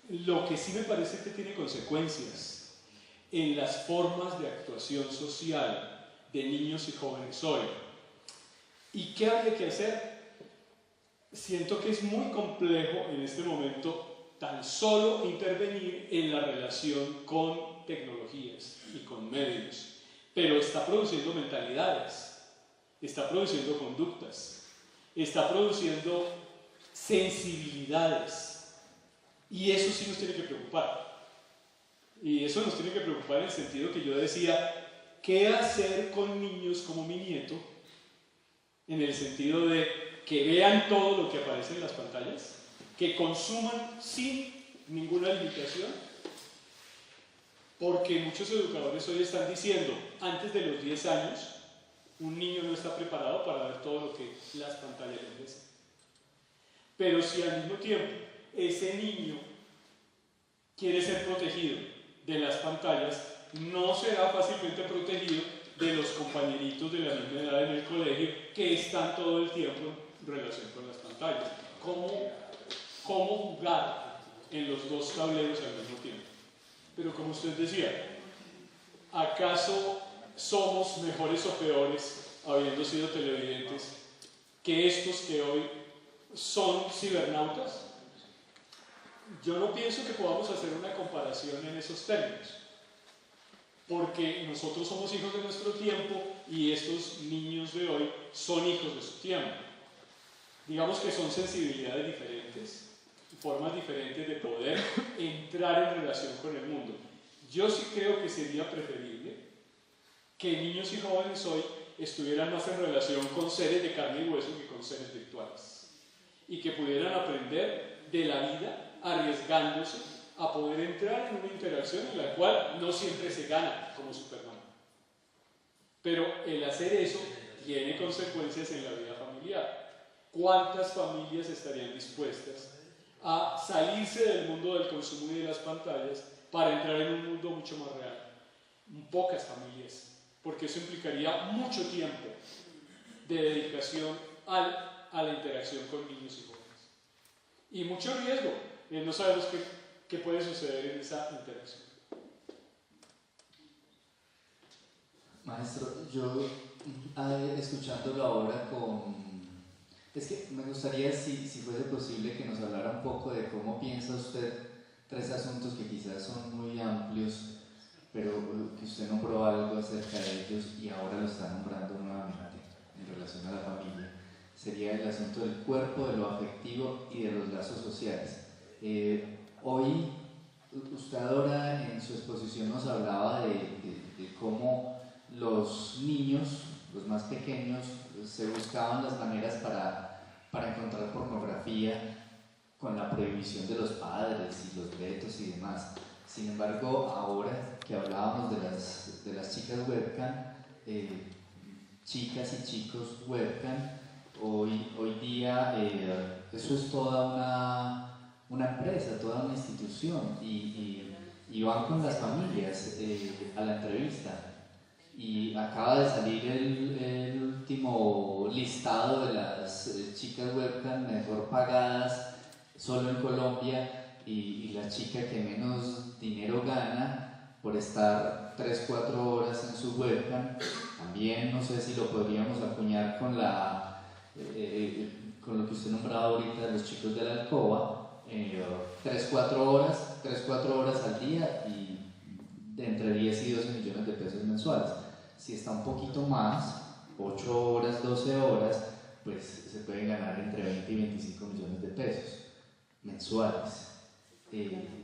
Lo que sí me parece que tiene consecuencias en las formas de actuación social de niños y jóvenes hoy. ¿Y qué habría que hacer? Siento que es muy complejo en este momento tan solo intervenir en la relación con tecnologías y con medios, pero está produciendo mentalidades, está produciendo conductas, está produciendo sensibilidades, y eso sí nos tiene que preocupar. Y eso nos tiene que preocupar en el sentido que yo decía, ¿qué hacer con niños como mi nieto? En el sentido de que vean todo lo que aparece en las pantallas, que consuman sin ninguna limitación, porque muchos educadores hoy están diciendo, antes de los 10 años, un niño no está preparado para ver todo lo que las pantallas le ofrecen. Pero si al mismo tiempo ese niño quiere ser protegido de las pantallas, no será fácilmente protegido de los compañeritos de la misma edad en el colegio que están todo el tiempo en relación con las pantallas. ¿Cómo jugar en los dos tableros al mismo tiempo? Pero como usted decía, ¿acaso somos mejores o peores, habiendo sido televidentes, que estos que hoy son cibernautas? Yo no pienso que podamos hacer una comparación en esos términos, porque nosotros somos hijos de nuestro tiempo y estos niños de hoy son hijos de su tiempo. Digamos que son sensibilidades diferentes, formas diferentes de poder entrar en relación con el mundo. Yo sí creo que sería preferible que niños y jóvenes hoy estuvieran más en relación con seres de carne y hueso que con seres virtuales, y que pudieran aprender de la vida arriesgándose a poder entrar en una interacción en la cual no siempre se gana como Superman. Pero el hacer eso tiene consecuencias en la vida familiar. ¿Cuántas familias estarían dispuestas a salirse del mundo del consumo y de las pantallas para entrar en un mundo mucho más real? Pocas familias, porque eso implicaría mucho tiempo de dedicación a la interacción con niños y jóvenes. Y mucho riesgo. No sabemos qué puede suceder en esa interacción. Maestro, yo escuchándolo ahora es que me gustaría, si fuese posible, que nos hablara un poco de cómo piensa usted 3 asuntos que quizás son muy amplios, pero que usted nombró algo acerca de ellos y ahora lo está nombrando nuevamente en relación a la familia. Sería el asunto del cuerpo, de lo afectivo y de los lazos sociales. Hoy, usted ahora en su exposición nos hablaba de cómo los niños, los más pequeños, se buscaban las maneras para encontrar pornografía con la prohibición de los padres y los vetos y demás. Sin embargo, ahora que hablábamos de las chicas webcam, chicas y chicos webcam, hoy día eso es toda una empresa, toda una institución, y van con las familias a la entrevista. Y acaba de salir el último listado de las chicas webcam mejor pagadas solo en Colombia, y la chica que menos dinero gana por estar 3-4 horas en su webcam, también no sé si lo podríamos acuñar con lo que usted nombraba ahorita de los chicos de la alcoba, 3-4 horas al día y de entre 10 y 12 millones de pesos mensuales. Si está un poquito más, 8 horas, 12 horas, pues se pueden ganar entre 20 y 25 millones de pesos mensuales.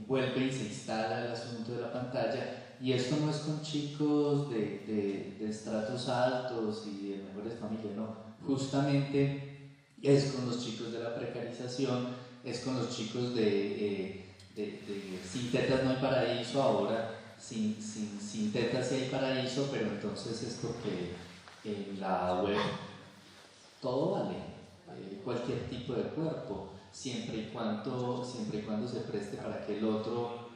Vuelve y se instala el asunto de la pantalla, y esto no es con chicos de estratos altos y de mejores familias, no, justamente es con los chicos de la precarización, es con los chicos de sin tetas no hay paraíso, ahora sin tetas sí hay paraíso, pero entonces es porque en la web todo vale, cualquier tipo de cuerpo, siempre y cuando se preste para que el otro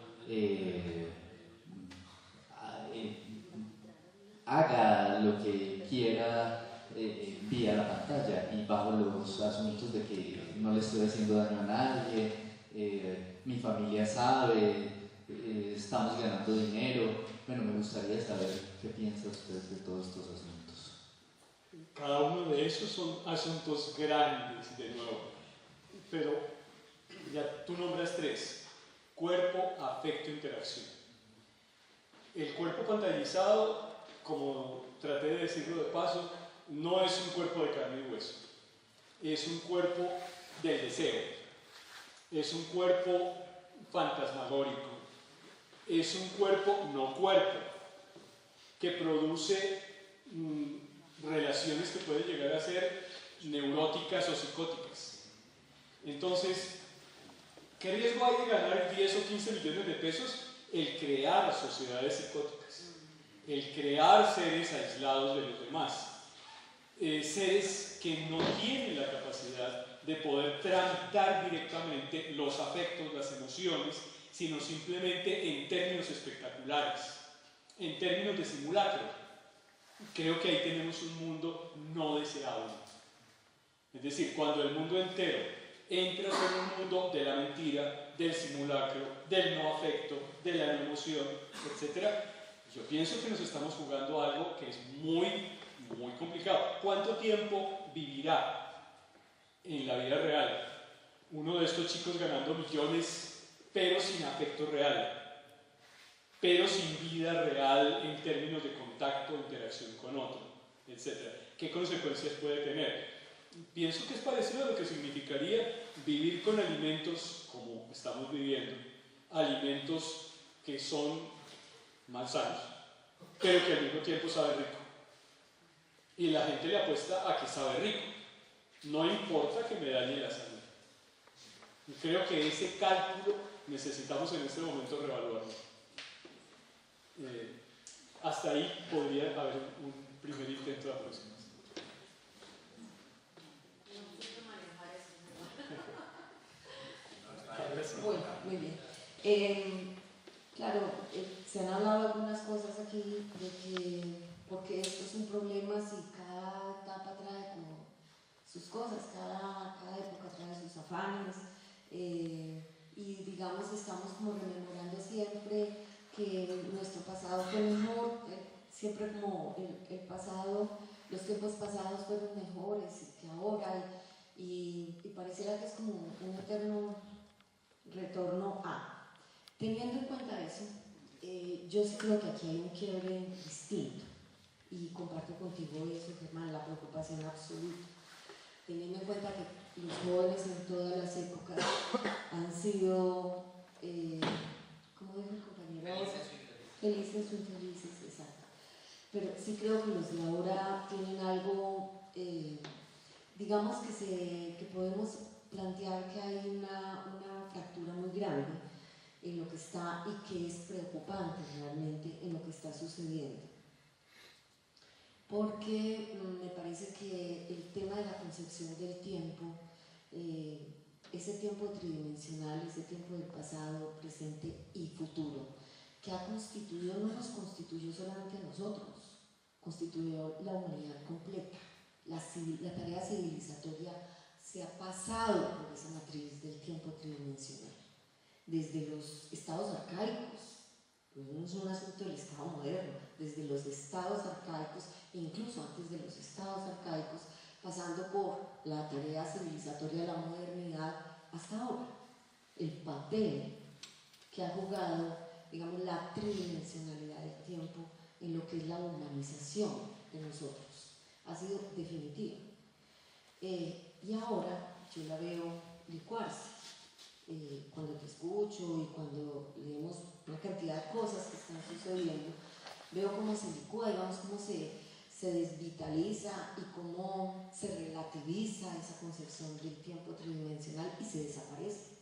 haga lo que quiera vía la pantalla, y bajo los asuntos de que no le estoy haciendo daño a nadie, mi familia sabe, estamos ganando dinero. Bueno, me gustaría saber qué piensa usted de todos estos asuntos. Cada uno de esos son asuntos grandes, de nuevo, pero ya tú nombras 3: cuerpo, afecto, interacción. El cuerpo pantallizado, como traté de decirlo de paso, no es un cuerpo de carne y hueso, es un cuerpo del deseo, es un cuerpo fantasmagórico, es un cuerpo no cuerpo, que produce relaciones que pueden llegar a ser neuróticas o psicóticas. Entonces, ¿qué riesgo hay de ganar 10 o 15 millones de pesos? El crear sociedades psicóticas, el crear seres aislados de los demás, seres que no tienen la capacidad de poder tramitar directamente los afectos, las emociones, sino simplemente en términos espectaculares, en términos de simulacro. Creo que ahí tenemos un mundo no deseable. Es decir, cuando el mundo entero entra en un mundo de la mentira, del simulacro, del no afecto, de la no emoción, etc., yo pienso que nos estamos jugando algo que es muy, muy complicado. ¿Cuánto tiempo vivirá en la vida real uno de estos chicos ganando millones, pero sin afecto real, pero sin vida real en términos de contacto, interacción con otro, etcétera? ¿Qué consecuencias puede tener? Pienso que es parecido a lo que significaría vivir con alimentos como estamos viviendo, alimentos que son malsanos, pero que al mismo tiempo saben rico. Y la gente le apuesta a que sabe rico, no importa que me dañe la salud. Y creo que ese cálculo necesitamos en este momento reevaluarlo. Hasta ahí podría haber un primer intento de aproximación. Bueno, muy bien. Claro, se han hablado algunas cosas aquí de que, porque esto es un problema si cada etapa trae como sus cosas, cada época trae sus afanes, y digamos que estamos como rememorando siempre que nuestro pasado fue mejor, siempre como el pasado, los tiempos pasados fueron mejores que ahora, y pareciera que es como un eterno retorno a. Teniendo en cuenta eso, yo sí creo que aquí hay un quiebre distinto, y comparto contigo eso, Germán, la preocupación absoluta. Teniendo en cuenta que los jóvenes en todas las épocas han sido, ¿cómo dijo el compañero? Felices o infelices, exacto. pero sí creo que los de ahora tienen algo, digamos que podemos plantear que hay una fractura muy grande en lo que está y que es preocupante realmente en lo que está sucediendo. Porque me parece que el tema de la concepción del tiempo, ese tiempo tridimensional, ese tiempo del pasado, presente y futuro, que ha constituido, no nos constituyó solamente a nosotros, constituyó la humanidad completa. La tarea civilizatoria se ha pasado por esa matriz del tiempo tridimensional, desde los estados arcaicos, pues no es un asunto del estado moderno, desde los estados arcaicos, incluso antes de los estados arcaicos, pasando por la tarea civilizatoria de la modernidad hasta ahora. El papel que ha jugado, digamos, la tridimensionalidad del tiempo en lo que es la humanización de nosotros ha sido definitiva. Y ahora yo la veo licuarse. Cuando te escucho y cuando leemos una cantidad de cosas que están sucediendo, veo cómo se licúa, digamos, cómo se desvitaliza y cómo se relativiza esa concepción del tiempo tridimensional y se desaparece.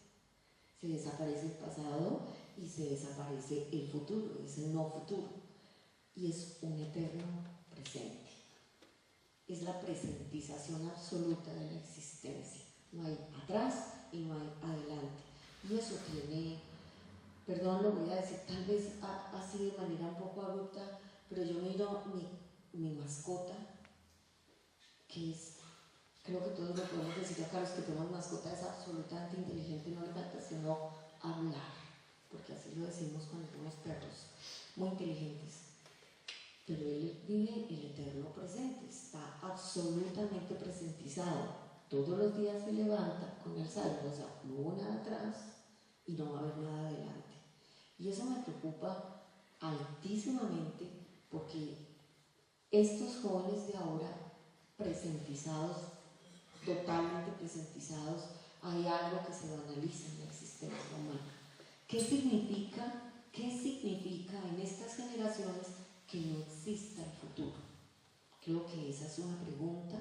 Se desaparece el pasado y se desaparece el futuro, ese no futuro. Y es un eterno presente. Es la presentización absoluta de la existencia. No hay atrás y no hay adelante. Y eso tiene, perdón, lo voy a decir tal vez así de manera un poco abrupta, pero yo miro mi mascota, que es, creo que todos lo podemos decir acá, los que tenemos mascota, es absolutamente inteligente, no le falta sino hablar, porque así lo decimos cuando tenemos perros, muy inteligentes. Pero él vive el eterno presente, está absolutamente presentizado. Todos los días se levanta con el salvo, o sea, no hubo nada atrás y no va a haber nada adelante. Y eso me preocupa altísimamente porque estos jóvenes de ahora, presentizados, totalmente presentizados, hay algo que se banaliza en la existencia humana. ¿Qué significa en estas generaciones que no exista el futuro? Creo que esa es una pregunta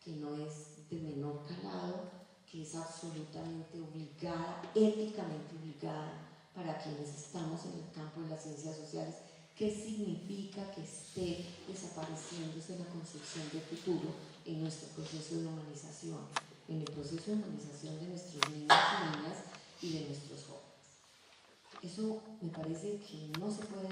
que no es de menor calado, que es absolutamente obligada, éticamente obligada para quienes estamos en el campo de las ciencias sociales. ¿Qué significa que esté desapareciéndose la concepción de futuro en nuestro proceso de humanización, en el proceso de humanización de nuestros niños y niñas y de nuestros jóvenes? Eso me parece que no se puede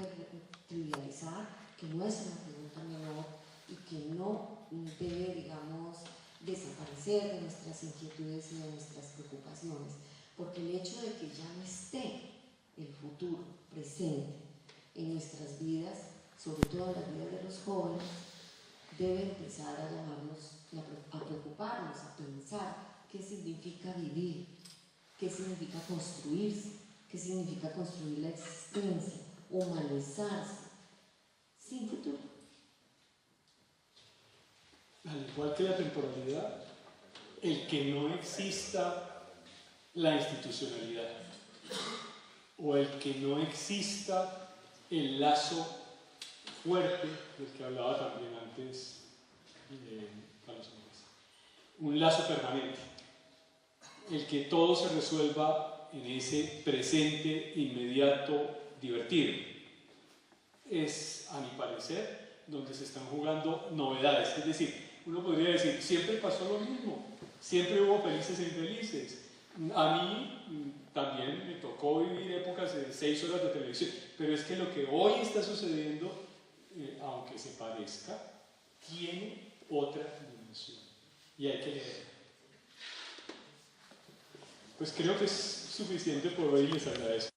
trivializar, que no es una pregunta menor y que no debe, digamos, desaparecer de nuestras inquietudes y de nuestras preocupaciones, porque el hecho de que ya no esté el futuro presente en nuestras vidas, sobre todo en las vidas de los jóvenes, debe empezar a llamarnos, a preocuparnos, a pensar qué significa vivir, qué significa construirse, qué significa construir la existencia, humanizarse, sin futuro. Al igual que la temporalidad, el que no exista la institucionalidad o el que no exista el lazo fuerte del que hablaba también antes Carlos Andrés, un lazo permanente, el que todo se resuelva en ese presente inmediato divertido, es, a mi parecer, donde se están jugando novedades. Es decir, uno podría decir, siempre pasó lo mismo, siempre hubo felices e infelices. A mí también me tocó vivir épocas de 6 horas de televisión, pero es que lo que hoy está sucediendo, aunque se parezca, tiene otra dimensión y hay que leer. Pues creo que es suficiente por hoy y les agradezco.